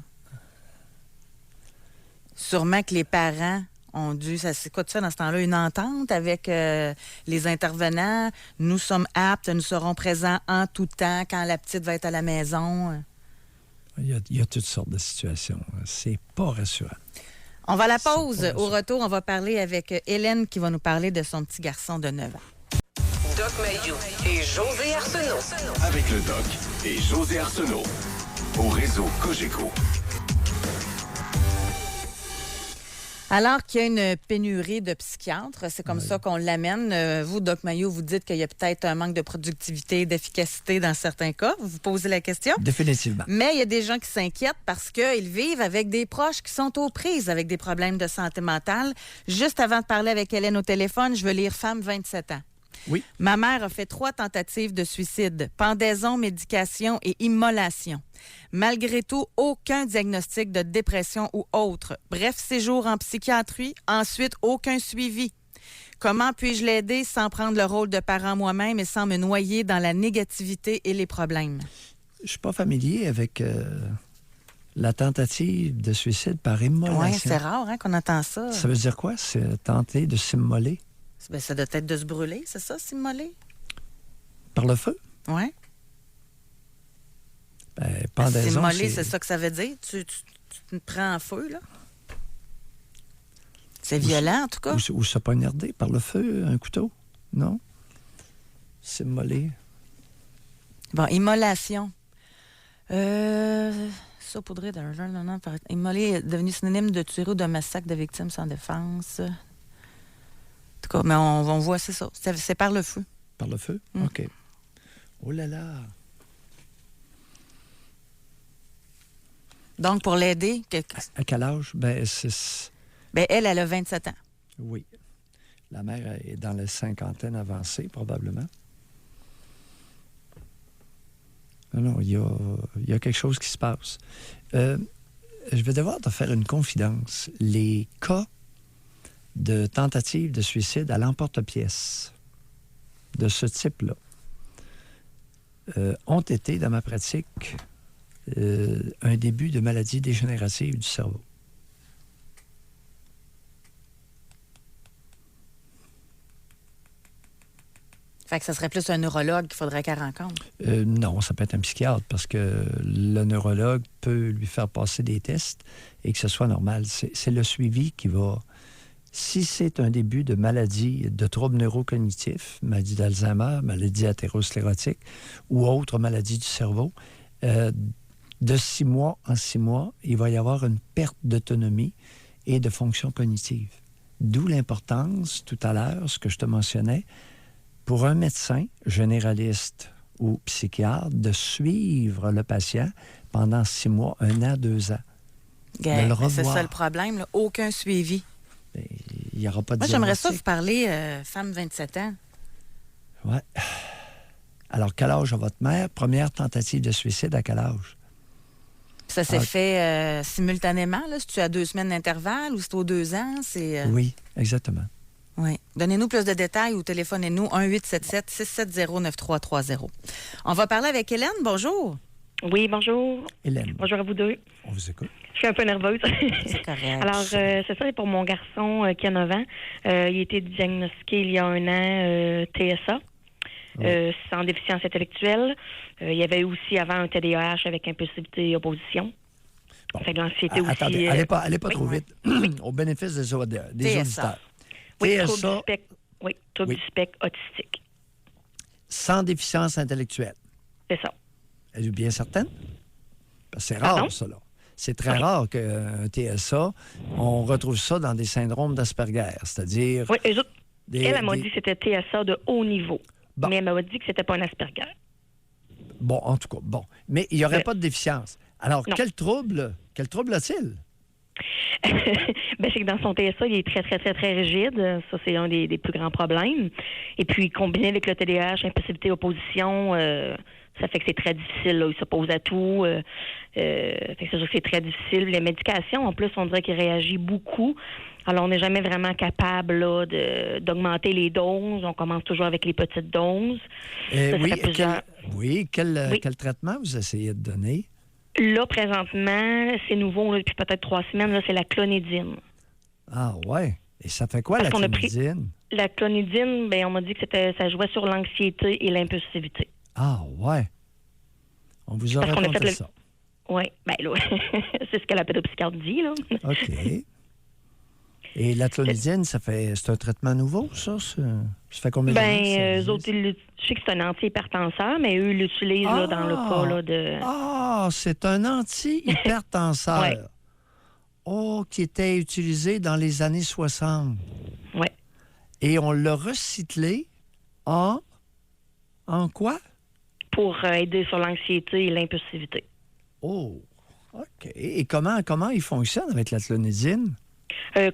Sûrement que les parents ont dû... C'est quoi de ça dans ce temps-là? Une entente avec les intervenants. Nous sommes aptes, nous serons présents en tout temps quand la petite va être à la maison. Il y a toutes sortes de situations. C'est pas rassurant. On va à la pause. Au retour, on va parler avec Hélène qui va nous parler de son petit garçon de 9 ans. Doc Mayou et José Arsenault. Avec le Doc et José Arsenault. Au réseau Cogeco. Alors qu'il y a une pénurie de psychiatres, c'est comme ça qu'on l'amène. Vous, Doc Mayou, vous dites qu'il y a peut-être un manque de productivité, d'efficacité dans certains cas. Vous vous posez la question. Définitivement. Mais il y a des gens qui s'inquiètent parce qu'ils vivent avec des proches qui sont aux prises avec des problèmes de santé mentale. Juste avant de parler avec Hélène au téléphone, je veux lire Femme 27 ans. Oui. Ma mère a fait 3 tentatives de suicide, pendaison, médication et immolation. Malgré tout, aucun diagnostic de dépression ou autre. Bref, séjour en psychiatrie, ensuite aucun suivi. Comment puis-je l'aider sans prendre le rôle de parent moi-même et sans me noyer dans la négativité et les problèmes? Je suis pas familier avec la tentative de suicide par immolation. Oui, c'est rare qu'on entend ça. Ça veut dire quoi? C'est tenter de s'immoler? Ben, ça doit être de se brûler, c'est ça, s'immoler? Par le feu? Oui. Ben, pendaison, S'immoler, c'est ça que ça veut dire? Tu te prends en feu, là? C'est violent, en tout cas. Ou se poignarder par le feu, un couteau? Non? S'immoler. Bon, immolation. Saupoudrer d'un jeune, non, immoler est devenu synonyme de tuerie ou de massacre de victimes sans défense. En tout cas, mais on voit, c'est ça. C'est par le feu. Par le feu? OK. Oh là là! Donc, pour l'aider... À quel âge? Ben, elle a 27 ans. Oui. La mère est dans la cinquantaine avancée, probablement. Non, il y a quelque chose qui se passe. Je vais devoir te faire une confidence. Les cas de tentative de suicide à l'emporte-pièce de ce type-là ont été, dans ma pratique, un début de maladie dégénérative du cerveau. Fait que ça serait plus un neurologue qu'il faudrait qu'elle rencontre. Non, ça peut être un psychiatre parce que le neurologue peut lui faire passer des tests et que ce soit normal. C'est le suivi qui va... Si c'est un début de maladie, de troubles neurocognitifs, maladie d'Alzheimer, maladie athérosclérotique ou autre maladie du cerveau, de 6 mois en 6 mois, il va y avoir une perte d'autonomie et de fonction cognitive. D'où l'importance, tout à l'heure, ce que je te mentionnais, pour un médecin généraliste ou psychiatre, de suivre le patient pendant 6 mois, 1 an, 2 ans. De le revoir. C'est ça le problème, là. Aucun suivi. Bien, il n'y aura pas de Moi, j'aimerais ça diagnostic. vous parler, femme 27 ans. Ouais. Alors, quel âge a votre mère? Première tentative de suicide, à quel âge? Ça s'est fait simultanément, là? C'est-tu à 2 semaines d'intervalle ou c'est aux 2 ans? Oui, exactement. Oui. Donnez-nous plus de détails ou téléphonez-nous 1-877-670-9330. On va parler avec Hélène. Bonjour. Oui, bonjour. Hélène, Bonjour à vous deux. on vous écoute. Je suis un peu nerveuse. C'est correct. Alors, c'est ça, c'est pour mon garçon qui a 9 ans. Il a été diagnostiqué il y a 1 an TSA, sans déficience intellectuelle. Il y avait eu aussi avant un TDAH avec impulsivité et opposition. Bon. Fait que l'anxiété aussi. Attendez, allez pas oui. trop vite. Au bénéfice des auditeurs. Oui, TSA, trouble Oui. du spectre autistique. sans déficience intellectuelle. C'est ça. Êtes-vous bien certaine? Parce que c'est Pardon? rare, ça, là. C'est très rare qu'un TSA, on retrouve ça dans des syndromes d'Asperger, c'est-à-dire... Oui, eux autres, des- elle m'a des- dit que c'était TSA de haut niveau. Bon. Mais elle m'a dit que c'était pas un Asperger. Bon, en tout cas, bon. Mais il n'y aurait Euh, pas de déficience. Alors, non. quel trouble a-t-il? Ben, c'est que dans son TSA, il est très, très, très, très rigide. Ça, c'est un des plus grands problèmes. Et puis, combiné avec le TDAH, impulsivité, opposition, ça fait que c'est très difficile. Là. Il s'oppose à tout. Fait que c'est sûr que c'est très difficile. Les médications, en plus, on dirait qu'il réagit beaucoup. Alors, on n'est jamais vraiment capable là, d'augmenter les doses. On commence toujours avec les petites doses. Ça Oui, fait plusieurs... quel traitement vous essayez de donner? Là, présentement, c'est nouveau là, depuis peut-être 3 semaines. Là, c'est la clonidine. Ah, ouais. Et ça fait quoi, Parce la qu'on a pris- clonidine? La clonidine, ben, on m'a dit que ça jouait sur l'anxiété et l'impulsivité. Ah, ouais. On vous a Parce qu'on a raconté fait le- ça. Oui, bien là, c'est ce que la pédopsychiatre dit, là. OK. Et la clonidine, c'est un traitement nouveau, ça? Ça fait combien d'années que ça Ben, eux existe? autres, je sais que c'est un antihypertenseur, mais eux, ils l'utilisent là, dans le cas là, de... Ah, c'est un anti-hypertenseur. Ouais. Oh, qui était utilisé dans les années 60. Oui. Et on l'a recyclé en quoi? Pour aider sur l'anxiété et l'impulsivité. Oh, OK. Et comment il fonctionne avec la clonidine?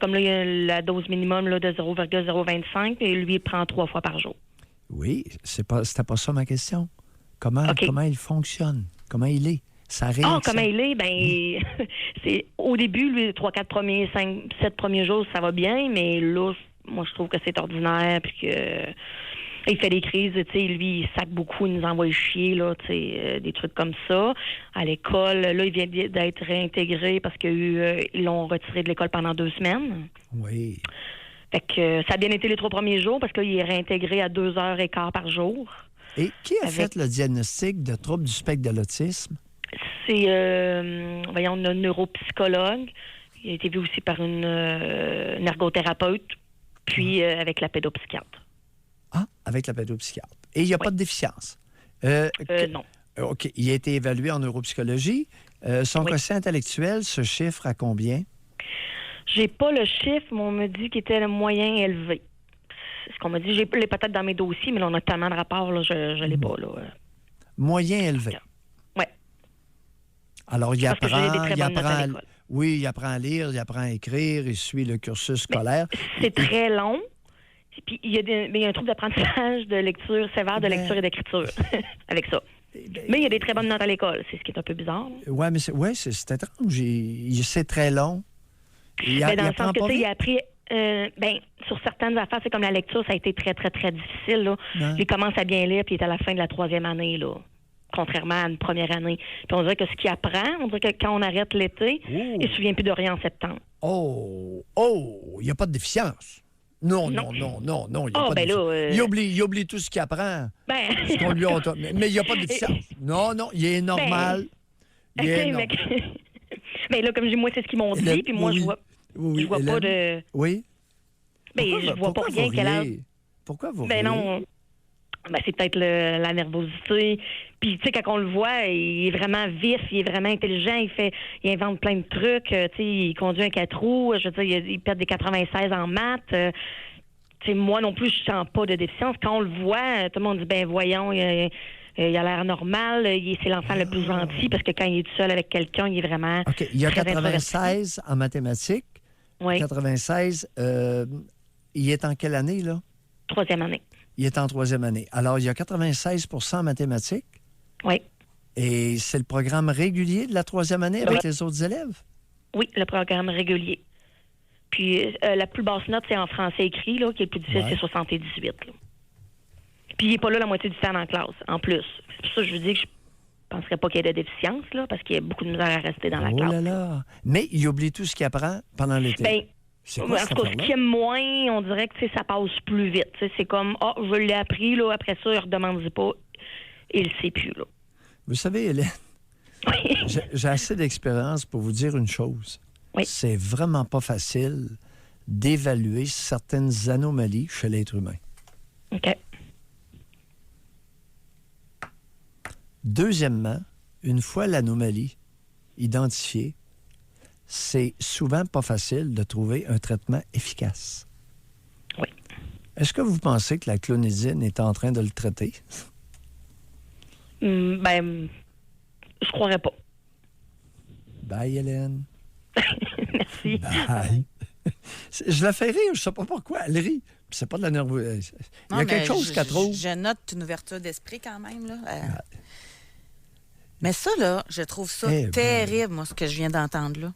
Comme là, il y a la dose minimum là, de 0,025 et lui, il prend 3 fois par jour. Oui, c'était pas ça ma question. Comment il fonctionne? Comment il est? Sa réaction? Comment il est? C'est au début, lui, les 3-4 premiers, 5-7 premiers jours, ça va bien, mais là, moi, je trouve que c'est ordinaire, puis que il fait des crises, tu sais, lui, il sac beaucoup, il nous envoie chier, là, tu sais, des trucs comme ça. À l'école, là, il vient d'être réintégré parce qu'ils l'ont retiré de l'école pendant 2 semaines. Oui. Fait que ça a bien été les 3 premiers jours parce qu'il est réintégré à 2h15 par jour. Et qui a fait le diagnostic de trouble du spectre de l'autisme? C'est, un neuropsychologue. Il a été vu aussi par une ergothérapeute, puis avec la pédopsychiatre. Ah, avec la pédopsychiatre. Et il n'y a pas de déficience? Non. OK. Il a été évalué en neuropsychologie. Son quotient intellectuel se chiffre à combien? J'ai pas le chiffre, mais on me dit qu'il était le moyen élevé. C'est ce qu'on m'a dit. J'ai peut-être dans mes dossiers, mais là, on a tellement de rapports, là, je l'ai pas. Là. Moyen élevé. Oui. Alors, il apprend à oui, il apprend à lire, il apprend à écrire, il suit le cursus scolaire. C'est très long. Puis il y a un trouble d'apprentissage de lecture sévère, de lecture et d'écriture avec ça. Mais il y a des très bonnes notes à l'école. C'est ce qui est un peu bizarre. Oui, mais c'est étrange. C'est très long. Dans le sens que, tu sais, il a appris... sur certaines affaires, c'est comme la lecture, ça a été très, très, très difficile. Là. Il commence à bien lire, puis il est à la fin de la 3e année, là, contrairement à une première année. Puis on dirait que ce qu'il apprend, on dirait que quand on arrête l'été, il ne se souvient plus de rien en septembre. Il n'y a pas de déficience. Non. Il oublie tout ce qu'il apprend. Ce qu'on lui mais il n'y a pas de déficience. Non, il est normal. Mais là, comme moi, c'est ce qu'ils m'ont dit, puis moi, je vois pas de... Oui? Je vois pas rien qu'elle a... Pourquoi vous riez? Non, c'est peut-être la nervosité. Puis, tu sais, quand on le voit, il est vraiment vif, il est vraiment intelligent, il invente plein de trucs. Tu sais, il conduit un 4 roues, je veux dire, il perd des 96 en maths. Tu sais, moi non plus, je sens pas de déficience. Quand on le voit, tout le monde dit, voyons, il a l'air normal, c'est l'enfant le plus gentil, parce que quand il est tout seul avec quelqu'un, il est vraiment... OK, il y a 96 en mathématiques. Oui. 96, il est en quelle année, là? 3e année. Il est en 3e année. Alors, il y a 96 en mathématiques. Oui. Et c'est le programme régulier de la 3e année avec les autres élèves? Oui, le programme régulier. Puis, la plus basse note, c'est en français écrit, là, qui est le plus difficile, c'est 78. Là. Puis, il n'est pas là la moitié du temps dans la classe, en plus. C'est pour ça que je vous dis que je ne penserais pas qu'il y ait de déficience, là, parce qu'il y a beaucoup de misère à rester dans la classe. Oh là là! Mais il oublie tout ce qu'il apprend pendant l'été. En tout cas, ce qu'il aime moins, on dirait que ça passe plus vite. C'est comme, je l'ai appris, là, après ça, il ne redemande pas. Il ne sait plus, là. Vous savez, Hélène, j'ai assez d'expérience pour vous dire une chose. Oui. C'est vraiment pas facile d'évaluer certaines anomalies chez l'être humain. OK. Deuxièmement, une fois l'anomalie identifiée, c'est souvent pas facile de trouver un traitement efficace. Oui. Est-ce que vous pensez que la clonidine est en train de le traiter? Je croirais pas. Bye, Hélène. Merci. Bye. Je la fais rire, je sais pas pourquoi. Elle rit. C'est pas de la nervosité. Il y a quelque chose qu'elle trouve. Je note une ouverture d'esprit quand même, là. Mais ça, là, je trouve ça terrible, moi, ce que je viens d'entendre, là.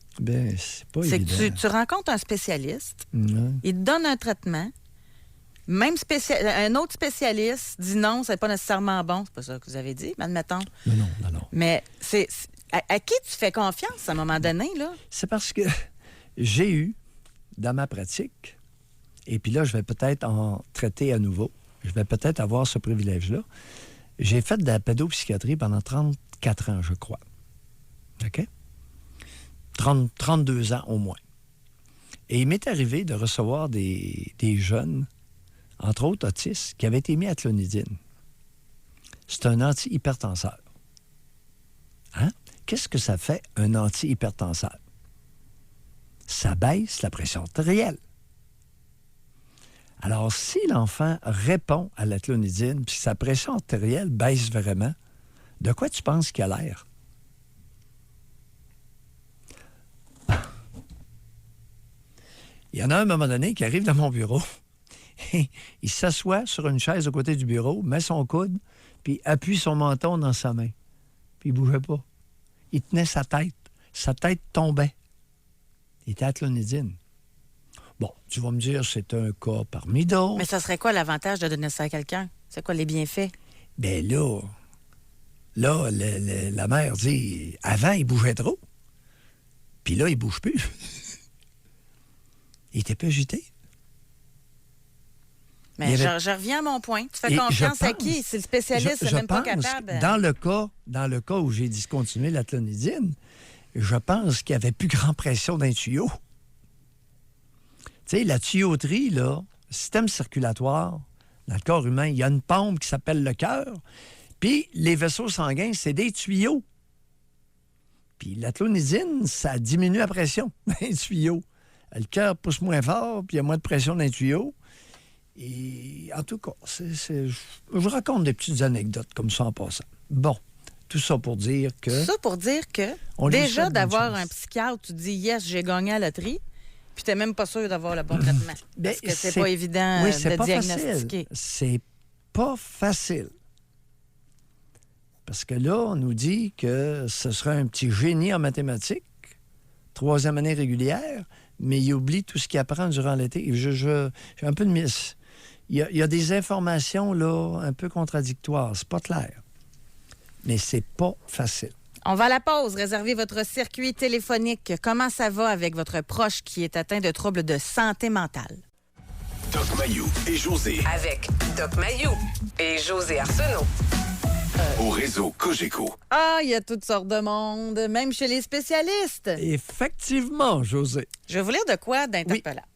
C'est pas évident. C'est que tu rencontres un spécialiste, il te donne un traitement, un autre spécialiste dit non, c'est pas nécessairement bon. C'est pas ça que vous avez dit, mais admettons. Non. Mais à qui tu fais confiance à un moment donné, là? C'est parce que j'ai eu, dans ma pratique, et puis là, je vais peut-être en traiter à nouveau, je vais peut-être avoir ce privilège-là, j'ai fait de la pédopsychiatrie pendant 34 ans, je crois. OK? 32 ans au moins. Et il m'est arrivé de recevoir des jeunes, entre autres autistes, qui avaient été mis à clonidine. C'est un antihypertenseur. Hein? Qu'est-ce que ça fait, un antihypertenseur? Ça baisse la pression artérielle. Alors, si l'enfant répond à la clonidine, puis sa pression artérielle baisse vraiment, de quoi tu penses qu'il a l'air? Il y en a un moment donné qui arrive dans mon bureau. Il s'assoit sur une chaise à côté du bureau, met son coude, puis appuie son menton dans sa main. Puis il ne bougeait pas. Il tenait sa tête. Sa tête tombait. Il était à clonidine. Bon, tu vas me dire, c'est un cas parmi d'autres. Mais ça serait quoi l'avantage de donner ça à quelqu'un? C'est quoi les bienfaits? Bien là, la mère dit, avant, il bougeait trop. Puis là, il ne bouge plus. Il était peu agité. Mais je reviens à mon point. Tu fais confiance à qui? Si le spécialiste n'est même pas capable. Dans le cas où j'ai discontinué la clonidine, je pense qu'il n'y avait plus grande pression d'un tuyau. Tu sais, la tuyauterie, là, système circulatoire, dans le corps humain, il y a une pompe qui s'appelle le cœur. Puis les vaisseaux sanguins, c'est des tuyaux. Puis la clonidine, ça diminue la pression d'un tuyau. Le cœur pousse moins fort, puis il y a moins de pression dans les tuyaux. Et en tout cas, je raconte des petites anecdotes comme ça en passant. Bon, tout ça pour dire que... Déjà, d'avoir un psychiatre, tu dis « Yes, j'ai gagné à la loterie », puis tu n'es même pas sûr d'avoir le bon traitement. Parce que c'est pas évident de diagnostiquer. C'est pas facile. Parce que là, on nous dit que ce serait un petit génie en mathématiques, 3e année régulière, mais il oublie tout ce qu'il apprend durant l'été. J'ai un peu de miss. Il y a des informations là un peu contradictoires. C'est pas clair. Mais c'est pas facile. On va à la pause. Réservez votre circuit téléphonique. Comment ça va avec votre proche qui est atteint de troubles de santé mentale? Doc Mayou et José. Avec Doc Mayou et José Arsenault. Au réseau Cogeco. Ah, il y a toutes sortes de monde, même chez les spécialistes. Effectivement, José. Je vais vous lire de quoi d'interpellant. Oui.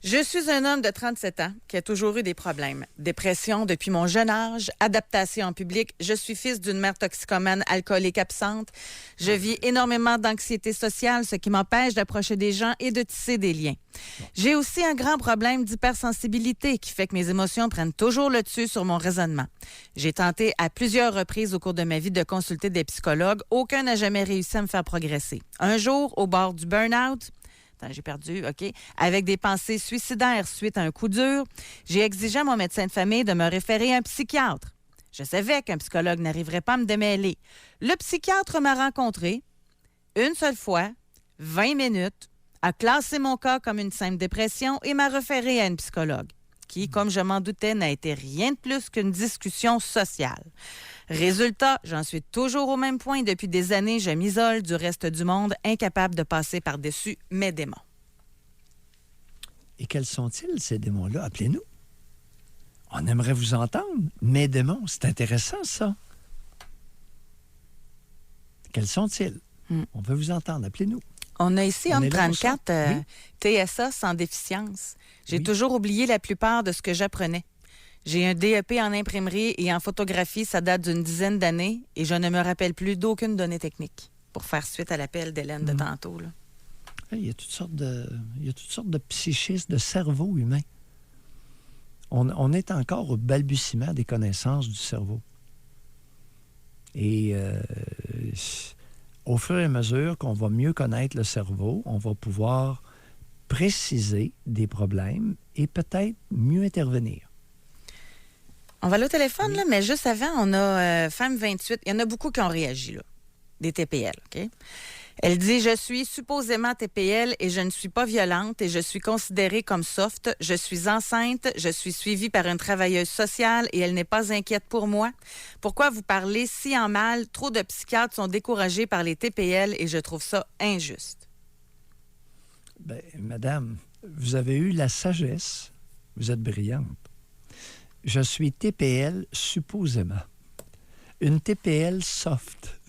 Je suis un homme de 37 ans qui a toujours eu des problèmes. Dépression depuis mon jeune âge, adaptation en public. Je suis fils d'une mère toxicomane alcoolique absente. Je vis énormément d'anxiété sociale, ce qui m'empêche d'approcher des gens et de tisser des liens. J'ai aussi un grand problème d'hypersensibilité qui fait que mes émotions prennent toujours le dessus sur mon raisonnement. J'ai tenté à plusieurs reprises au cours de ma vie de consulter des psychologues. Aucun n'a jamais réussi à me faire progresser. Un jour, au bord du burn-out, j'ai perdu, OK. Avec des pensées suicidaires suite à un coup dur, j'ai exigé à mon médecin de famille de me référer à un psychiatre. Je savais qu'un psychologue n'arriverait pas à me démêler. Le psychiatre m'a rencontré une seule fois, 20 minutes, a classé mon cas comme une simple dépression et m'a référé à une psychologue qui, comme je m'en doutais, n'a été rien de plus qu'une discussion sociale. Résultat, j'en suis toujours au même point. Depuis des années, je m'isole du reste du monde, incapable de passer par-dessus mes démons. Et quels sont-ils, ces démons-là? Appelez-nous. On aimerait vous entendre. Mes démons, c'est intéressant, ça. Quels sont-ils? On veut vous entendre. Appelez-nous. On a ici homme 34 TSA sans déficience. J'ai toujours oublié la plupart de ce que j'apprenais. J'ai un DEP en imprimerie et en photographie, ça date d'une dizaine d'années et je ne me rappelle plus d'aucune donnée technique pour faire suite à l'appel d'Hélène de tantôt. Là. Il y a toutes sortes de psychismes, de cerveau humain. On est encore au balbutiement des connaissances du cerveau. Et au fur et à mesure qu'on va mieux connaître le cerveau, on va pouvoir préciser des problèmes et peut-être mieux intervenir. On va aller au téléphone, là, mais juste avant, on a Femme 28. Il y en a beaucoup qui ont réagi, là. Des TPL, OK? Elle dit « Je suis supposément TPL et je ne suis pas violente et je suis considérée comme soft. Je suis enceinte, je suis suivie par une travailleuse sociale et elle n'est pas inquiète pour moi. Pourquoi vous parlez si en mal? Trop de psychiatres sont découragés par les TPL et je trouve ça injuste. » Bien, madame, vous avez eu la sagesse. Vous êtes brillante. Je suis TPL supposément. Une TPL soft.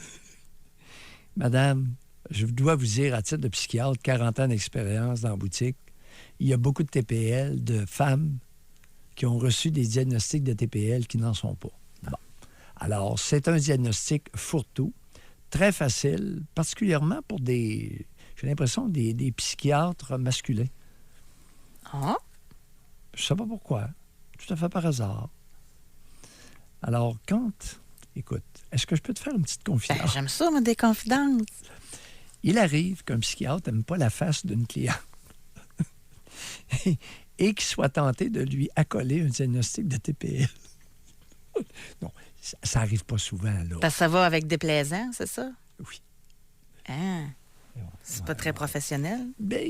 Madame, je dois vous dire, à titre de psychiatre, 40 ans d'expérience dans la boutique, il y a beaucoup de TPL, de femmes qui ont reçu des diagnostics de TPL qui n'en sont pas. Bon. Alors, c'est un diagnostic fourre-tout, très facile, particulièrement pour j'ai l'impression, des psychiatres masculins. Ah? Je ne sais pas pourquoi. Tout à fait par hasard. Alors, écoute, est-ce que je peux te faire une petite confidence? Ben, j'aime ça, moi, des confidences. Il arrive qu'un psychiatre n'aime pas la face d'une cliente. et qu'il soit tenté de lui accoler un diagnostic de TPL. Non, ça n'arrive pas souvent, là. Parce que ça va avec déplaisant, c'est ça? Oui. Ah, c'est pas très professionnel. Ben,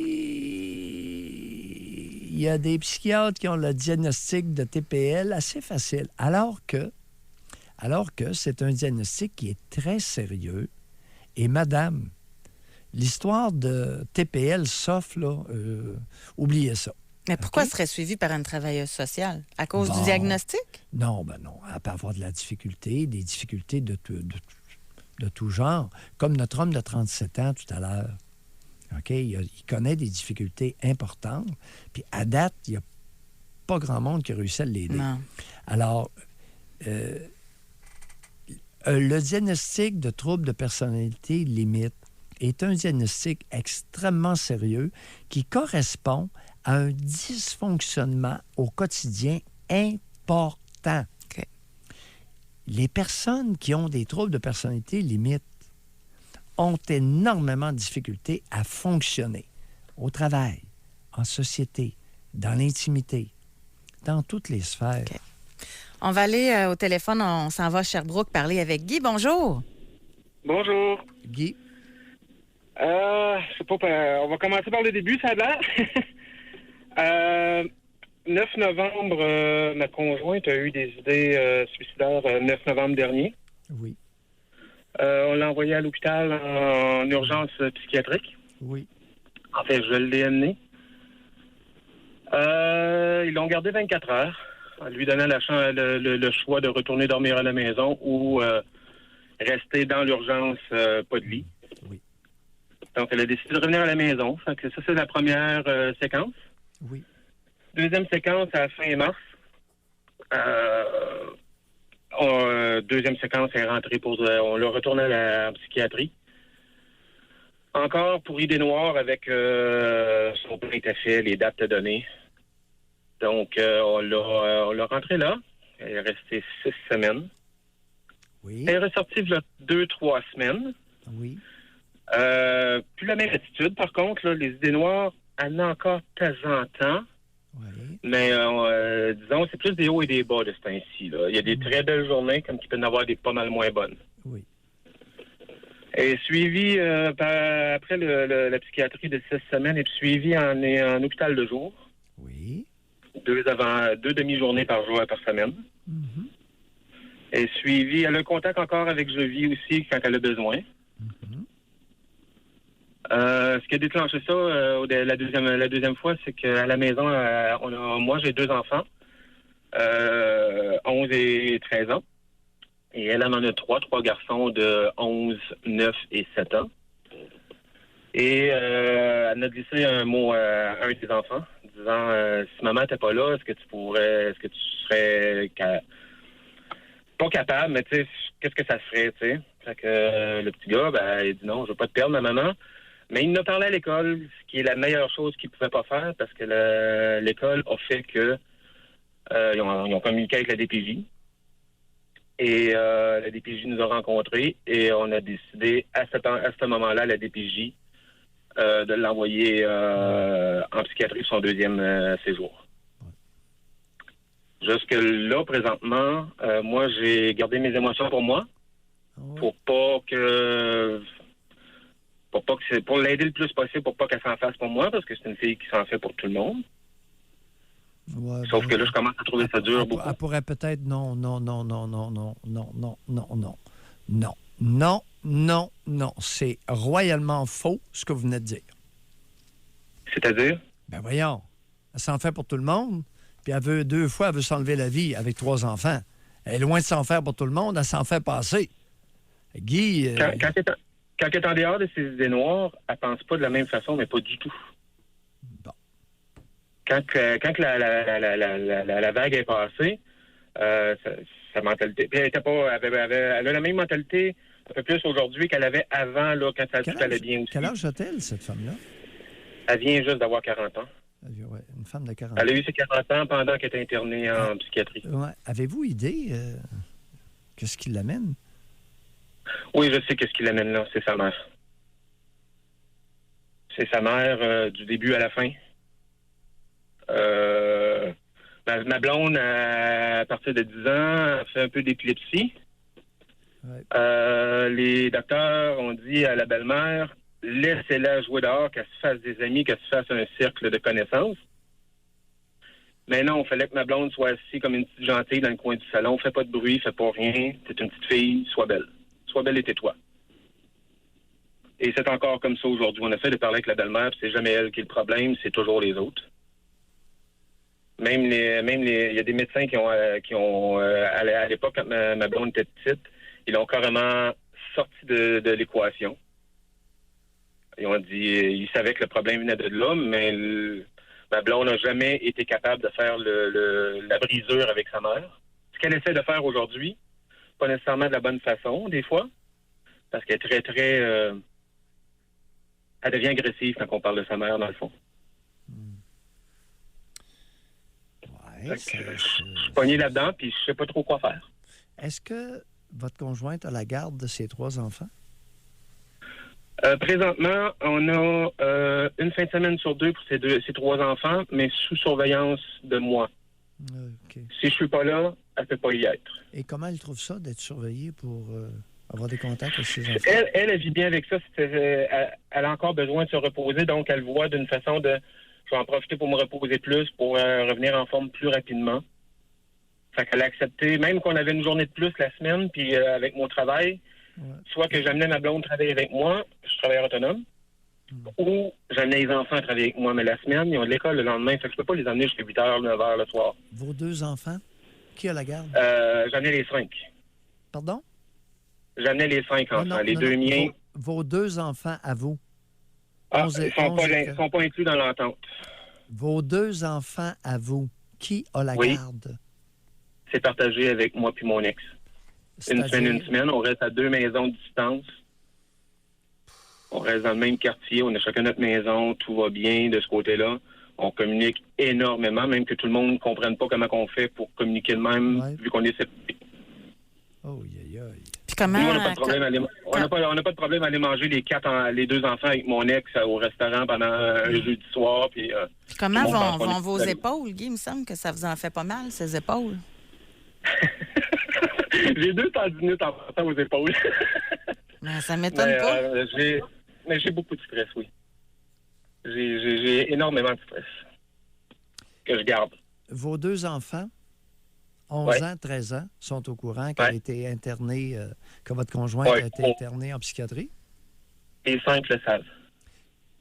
il y a des psychiatres qui ont le diagnostic de TPL assez facile, alors que c'est un diagnostic qui est très sérieux. Et madame, l'histoire de TPL, sauf, là, oubliez ça. Mais pourquoi OK? elle serait suivie par une travailleuse sociale? À cause Bon. du diagnostic? Non, ben non. Elle peut avoir de la difficulté, des difficultés de tout genre, comme notre homme de 37 ans tout à l'heure. OK? Il connaît des difficultés importantes, puis à date, il n'y a pas grand monde qui a réussi à l'aider. Non. Alors, le diagnostic de trouble de personnalité limite est un diagnostic extrêmement sérieux qui correspond à un dysfonctionnement au quotidien important. OK. Les personnes qui ont des troubles de personnalité limite ont énormément de difficultés à fonctionner au travail, en société, dans l'intimité, dans toutes les sphères. OK. On va aller au téléphone, on s'en va à Sherbrooke parler avec Guy. Bonjour. Bonjour. Guy? Je sais pas, on va commencer par le début, ça a l'air. 9 novembre, ma conjointe a eu des idées suicidaires 9 novembre dernier. Oui. On l'a envoyée à l'hôpital en urgence psychiatrique. Oui. En fait, je l'ai amenée. Ils l'ont gardé 24 heures, en lui donnant le choix de retourner dormir à la maison ou rester dans l'urgence, pas de lit. Oui. Donc, elle a décidé de revenir à la maison. Fait que ça, c'est la première séquence. Oui. Deuxième séquence à la fin mars. Deuxième séquence est rentrée on l'a retourné en psychiatrie. Encore pour idée noire avec son plan était fait, les dates données. Donc, on l'a rentré là. Elle est restée 6 semaines. Oui. Elle est ressortie il y a 2-3 semaines. Oui. Plus la même attitude, par contre, là, les idées noires, elle en a encore de temps en temps. Oui. Mais disons, c'est plus des hauts et des bas de ce temps-ci. Là. Il y a des très belles journées, comme qu'il peut y en avoir des pas mal moins bonnes. Oui. Et suivi, après la psychiatrie de 6 semaines, et puis suivi en hôpital de jour. Oui. 2 demi-journées par jour par semaine. Mhm. Et suivi, elle a un contact encore avec Je vis aussi quand elle a besoin. Mhm. Ce qui a déclenché ça la deuxième fois, c'est qu'à la maison, moi j'ai 2 enfants, 11 et 13 ans. Et elle en a 3 garçons de 11, 9 et 7 ans. Et elle a glissé un mot à un des enfants, disant si maman n'était pas là, est-ce que tu serais pas capable, mais tu sais, qu'est-ce que ça ferait, tu sais? Fait que le petit gars, il dit non, je veux pas te perdre, ma maman. Mais il en a parlé à l'école, ce qui est la meilleure chose qu'il pouvait pas faire, parce que l'école a fait que ils ont communiqué avec la DPJ. Et la DPJ nous a rencontrés et on a décidé à ce moment-là, la DPJ, de l'envoyer en psychiatrie son deuxième séjour. Jusque là, présentement, moi, j'ai gardé mes émotions pour moi, pour l'aider le plus possible, pour pas qu'elle s'en fasse pour moi, parce que c'est une fille qui s'en fait pour tout le monde. Ouais, Sauf que là, je commence à trouver ça dur beaucoup. Elle pourrait peut-être... Non. C'est royalement faux, ce que vous venez de dire. C'est-à-dire? Ben voyons. Elle s'en fait pour tout le monde, puis elle veut 2 fois, elle veut s'enlever la vie avec 3 enfants. Elle est loin de s'en faire pour tout le monde, elle s'en fait passer. Guy... Quand elle est en dehors de ses idées noires, elle pense pas de la même façon, mais pas du tout. Bon. Quand la vague est passée, sa mentalité... Puis elle a la même mentalité un peu plus aujourd'hui qu'elle avait avant, là, quand tout allait bien aussi. Quel âge a-t-elle, cette femme-là? Elle vient juste d'avoir 40 ans. Ouais, une femme de 40 ans. Elle a eu ses 40 ans pendant qu'elle était internée en psychiatrie. Ouais. Avez-vous idée qu'est-ce qui l'amène? Oui, je sais qu'est-ce qui l'amène là. C'est sa mère. C'est sa mère du début à la fin. Ma blonde, à partir de 10 ans, a fait un peu d'épilepsie. Ouais. Les docteurs ont dit à la belle-mère, laissez-la jouer dehors, qu'elle se fasse des amis, qu'elle se fasse un cercle de connaissances. Mais non, il fallait que ma blonde soit assise comme une petite gentille dans le coin du salon. Fais pas de bruit, fais pas rien. T'es une petite fille, sois belle. Sois belle et tais-toi. Et c'est encore comme ça aujourd'hui. On essaie de parler avec la belle-mère, puis c'est jamais elle qui est le problème, c'est toujours les autres. Il y a des médecins qui ont à l'époque, quand ma blonde était petite, ils l'ont carrément sorti de l'équation. Ils ont dit, ils savaient que le problème venait de là, mais ma blonde n'a jamais été capable de faire la brisure avec sa mère. Ce qu'elle essaie de faire aujourd'hui, pas nécessairement de la bonne façon, des fois, parce qu'elle est très, très... elle devient agressive quand on parle de sa mère, dans le fond. Ouais, Je suis pogné là-dedans, puis je sais pas trop quoi faire. Est-ce que votre conjointe a la garde de ses 3 enfants? Présentement, on a une fin de semaine sur 2 pour ces 3 enfants, mais sous surveillance de moi. OK. Si je suis pas là, elle peut pas y être. Et comment elle trouve ça d'être surveillée pour avoir des contacts avec ses enfants? Elle vit bien avec ça. Elle a encore besoin de se reposer, donc elle voit d'une façon de... Je vais en profiter pour me reposer plus, pour revenir en forme plus rapidement. Fait qu'elle a accepté, même qu'on avait une journée de plus la semaine, puis avec mon travail, soit que j'amenais ma blonde travailler avec moi, je suis travailleur autonome, ou j'amenais les enfants à travailler avec moi. Mais la semaine, ils ont de l'école le lendemain, fait que je peux pas les emmener jusqu'à 8h, 9h le soir. Vos 2 enfants, qui a la garde? J'amenais les 5. Pardon? J'amenais les 5 enfants. Les 2 miens... Vos 2 enfants à vous. Ils ne sont pas inclus dans l'entente. Vos 2 enfants à vous, qui a la garde? C'est partagé avec moi puis mon ex. Une semaine, on reste à 2 maisons de distance. On reste dans le même quartier, on a chacun notre maison, tout va bien de ce côté-là. On communique énormément, même que tout le monde ne comprenne pas comment on fait pour communiquer de même, vu qu'on est séparés. Oh, aïe, aïe. Puis comment... Nous, on n'a pas de problème on n'a pas de problème à aller manger les 2 enfants avec mon ex au restaurant pendant un jeudi soir. Puis comment vont vos épaules, Guy? Il me semble que ça vous en fait pas mal, ces épaules. J'ai 2 tendinites en passant aux épaules. Mais ça m'étonne pas. Mais j'ai beaucoup de stress, oui. J'ai énormément de stress que je garde. Vos 2 enfants, 11 ans, 13 ans, sont au courant qu'elle a été internée, que votre conjointe a été internée en psychiatrie? Et 5 le savent.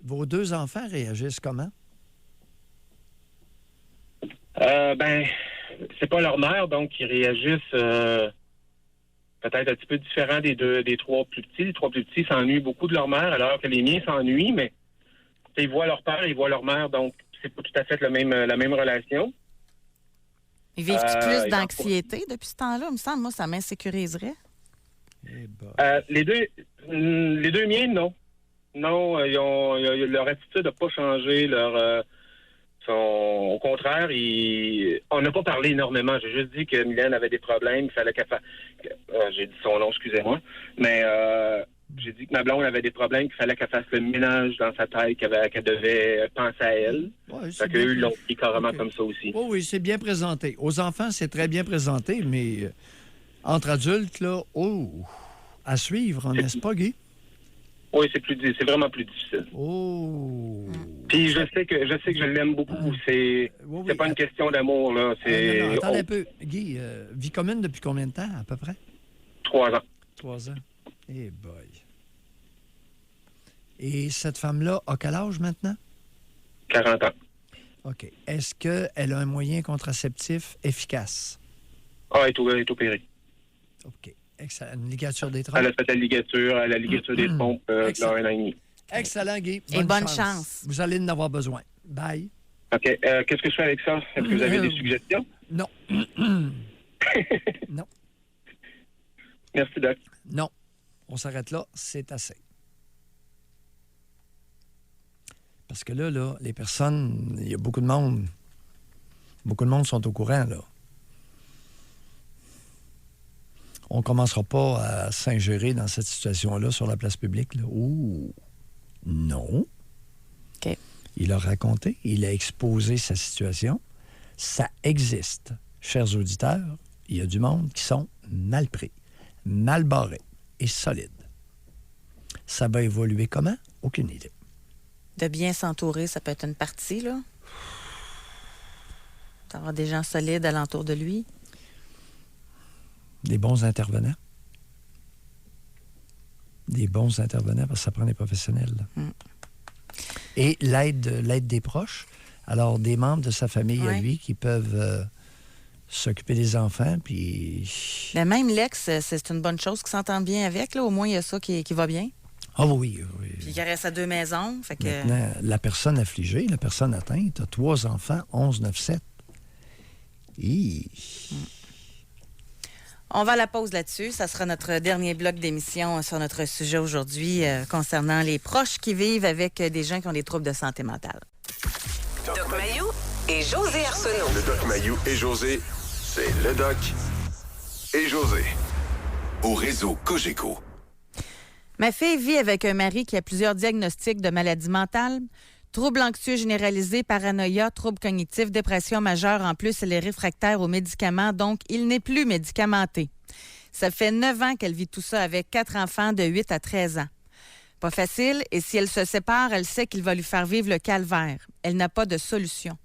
Vos 2 enfants réagissent comment? C'est pas leur mère, donc ils réagissent peut-être un petit peu différent des 3 plus petits. Les 3 plus petits s'ennuient beaucoup de leur mère, alors que les miens s'ennuient, mais ils voient leur père, ils voient leur mère, donc c'est pas tout à fait la même relation. Ils vivent plus d'anxiété depuis ce temps-là? Il me semble, moi, ça m'insécuriserait. Les deux miens, non. Non, leur attitude n'a pas changé. Au contraire, on n'a pas parlé énormément. J'ai juste dit que Mylène avait des problèmes. Il fallait qu'elle fasse... j'ai dit son nom, excusez-moi. Mais j'ai dit que ma blonde avait des problèmes, qu'il fallait qu'elle fasse le ménage dans sa tête, qu'elle devait penser à elle. Ouais, fait qu'eux, ils l'ont pris carrément comme ça aussi. Oh, oui, c'est bien présenté. Aux enfants, c'est très bien présenté, mais entre adultes, là, à suivre, n'est-ce pas, Guy? Oui, c'est vraiment plus difficile. Oh! Puis je sais que je l'aime beaucoup. C'est pas une question d'amour, là. Non, attendez un peu. Guy, vie commune depuis combien de temps, à peu près? 3 ans. 3 ans. Eh boy. Et cette femme-là a quel âge maintenant? 40 ans. OK. Est-ce qu'elle a un moyen contraceptif efficace? Ah, elle est opérée. OK. Excellent. Une ligature des trompes? Elle a fait la ligature des trompes il y a 1 an et demi. Excellent, Guy. Bonne chance. Vous allez en avoir besoin. Bye. OK. Qu'est-ce que je fais avec ça? Est-ce que vous avez des suggestions? Non. Non. Merci, Doc. Non. On s'arrête là. C'est assez. Parce que là, les personnes, il y a beaucoup de monde. Beaucoup de monde sont au courant, là. On ne commencera pas à s'ingérer dans cette situation-là sur la place publique, là. Ouh! Non. OK. Il a raconté, il a exposé sa situation. Ça existe. Chers auditeurs, il y a du monde qui sont mal pris, mal barrés et solides. Ça va évoluer comment? Aucune idée. De bien s'entourer, ça peut être une partie, là. D'avoir des gens solides alentour de lui. Des bons intervenants. Des bons intervenants, parce que ça prend des professionnels. Là. Et l'aide des proches. Alors, des membres de sa famille à lui qui peuvent s'occuper des enfants, puis... Mais même l'ex, c'est une bonne chose qu'il s'entende bien avec, là. Au moins, il y a ça qui va bien. Ah oui. Puis il reste à 2 maisons, fait que... Maintenant, la personne affligée, la personne atteinte, a 3 enfants, 11, 9, 7. On va à la pause là-dessus. Ça sera notre dernier bloc d'émission sur notre sujet aujourd'hui concernant les proches qui vivent avec des gens qui ont des troubles de santé mentale. Doc Mayou et José Arsenault. Le Doc Mayou et José, c'est le Doc et José. Au réseau Cogeco. Ma fille vit avec un mari qui a plusieurs diagnostics de maladies mentales, troubles anxieux généralisés, paranoïa, troubles cognitifs, dépression majeure. En plus, elle est réfractaire aux médicaments, donc il n'est plus médicamenté. Ça fait 9 ans qu'elle vit tout ça avec 4 enfants de 8 à 13 ans. Pas facile, et si elle se sépare, elle sait qu'il va lui faire vivre le calvaire. Elle n'a pas de solution.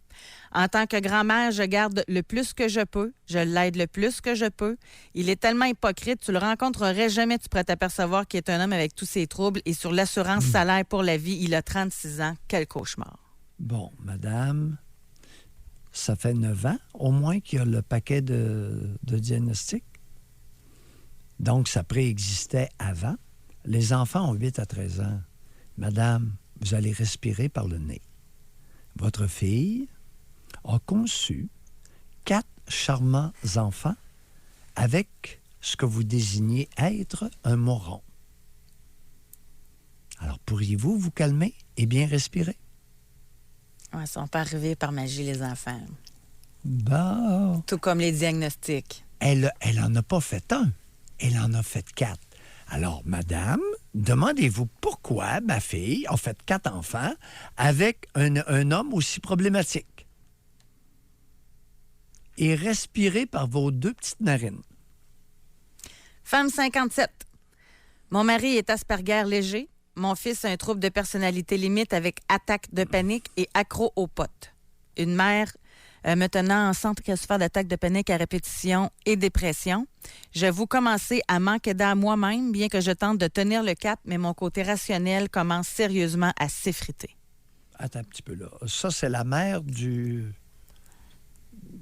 En tant que grand-mère, je garde le plus que je peux. Je l'aide le plus que je peux. Il est tellement hypocrite, tu le rencontrerais jamais, tu pourrais t'apercevoir qu'il est un homme avec tous ses troubles. Et sur l'assurance salaire pour la vie, il a 36 ans. Quel cauchemar. Bon, madame, ça fait 9 ans au moins qu'il y a le paquet de diagnostics. Donc, ça préexistait avant. Les enfants ont 8 à 13 ans. Madame, vous allez respirer par le nez. Votre fille a conçu 4 charmants enfants avec ce que vous désignez être un moron. Alors, pourriez-vous vous calmer et bien respirer? Ouais, ils ne sont pas arrivés par magie, les enfants. Bon. Tout comme les diagnostics. Elle en a pas fait un. Elle en a fait 4. Alors, madame, demandez-vous pourquoi ma fille a fait 4 enfants avec un homme aussi problématique. Et respirez par vos 2 petites narines. Femme 57. Mon mari est Asperger léger. Mon fils a un trouble de personnalité limite avec attaque de panique et accro aux potes. Une mère me tenant en centre qui a souffert d'attaques de panique à répétition et dépression. J'avoue commencer à manquer d'air moi-même, bien que je tente de tenir le cap, mais mon côté rationnel commence sérieusement à s'effriter. Attends un petit peu là. Ça, c'est la mère du...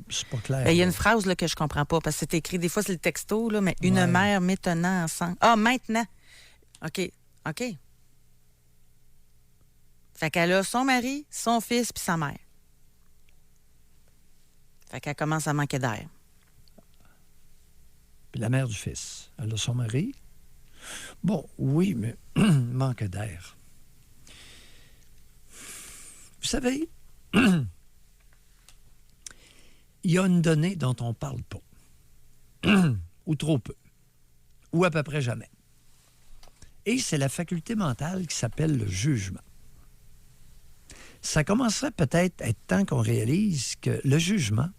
C'est pas clair. Il y a une phrase là, que je comprends pas, parce que c'est écrit, des fois c'est le texto, là, mais une mère m'étonnant ensemble. Ah, maintenant! OK. Fait qu'elle a son mari, son fils puis sa mère. Fait qu'elle commence à manquer d'air. Puis la mère du fils, elle a son mari. Bon, oui, mais manque d'air. Vous savez, il y a une donnée dont on ne parle pas, ou trop peu, ou à peu près jamais. Et c'est la faculté mentale qui s'appelle le jugement. Ça commencerait peut-être à être temps qu'on réalise que le jugement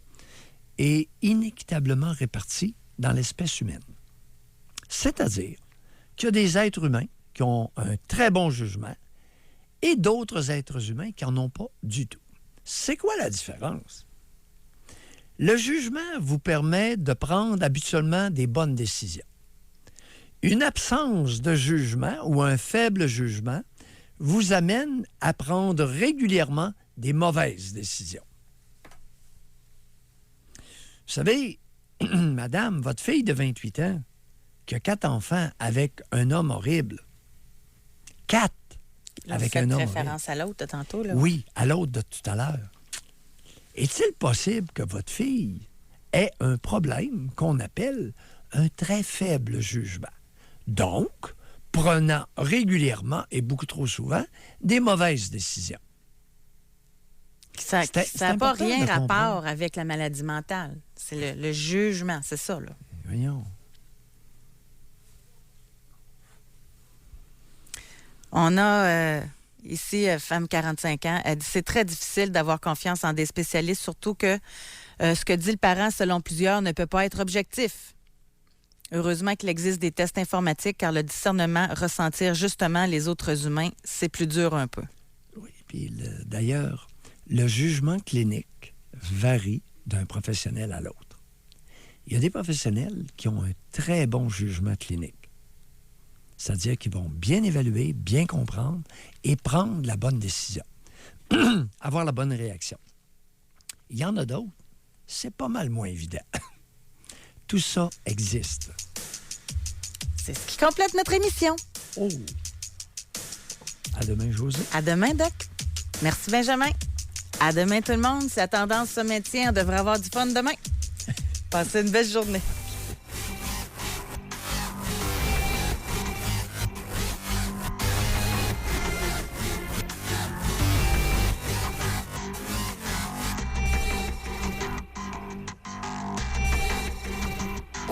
est inéquitablement réparti dans l'espèce humaine. C'est-à-dire qu'il y a des êtres humains qui ont un très bon jugement et d'autres êtres humains qui n'en ont pas du tout. C'est quoi la différence? Le jugement vous permet de prendre habituellement des bonnes décisions. Une absence de jugement ou un faible jugement vous amène à prendre régulièrement des mauvaises décisions. Vous savez, madame, votre fille de 28 ans, qui a 4 enfants avec un homme horrible, 4 avec un homme horrible. Référence à l'autre de tantôt, là. Oui, à l'autre de tout à l'heure. Est-il possible que votre fille ait un problème qu'on appelle un très faible jugement? Donc, prenant régulièrement et beaucoup trop souvent des mauvaises décisions. Ça n'a pas rien rapport avec la maladie mentale. C'est le jugement, c'est ça, là. Voyons. On a ici, femme 45 ans, elle dit c'est très difficile d'avoir confiance en des spécialistes, surtout que ce que dit le parent, selon plusieurs, ne peut pas être objectif. Heureusement qu'il existe des tests informatiques, car le discernement, ressentir justement les autres humains, c'est plus dur un peu. Oui, puis d'ailleurs, le jugement clinique varie d'un professionnel à l'autre. Il y a des professionnels qui ont un très bon jugement clinique. C'est-à-dire qu'ils vont bien évaluer, bien comprendre et prendre la bonne décision. Avoir la bonne réaction. Il y en a d'autres, c'est pas mal moins évident. Tout ça existe. C'est ce qui complète notre émission. Oh! À demain, José. À demain, Doc. Merci, Benjamin. À demain, tout le monde. Si la tendance se maintient, on devrait avoir du fun demain. Passez une belle journée.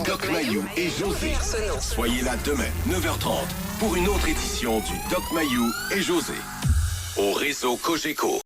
Doc Mayou et José. Soyez là demain, 9h30, pour une autre édition du Doc Mayou et José. Au réseau Cogeco.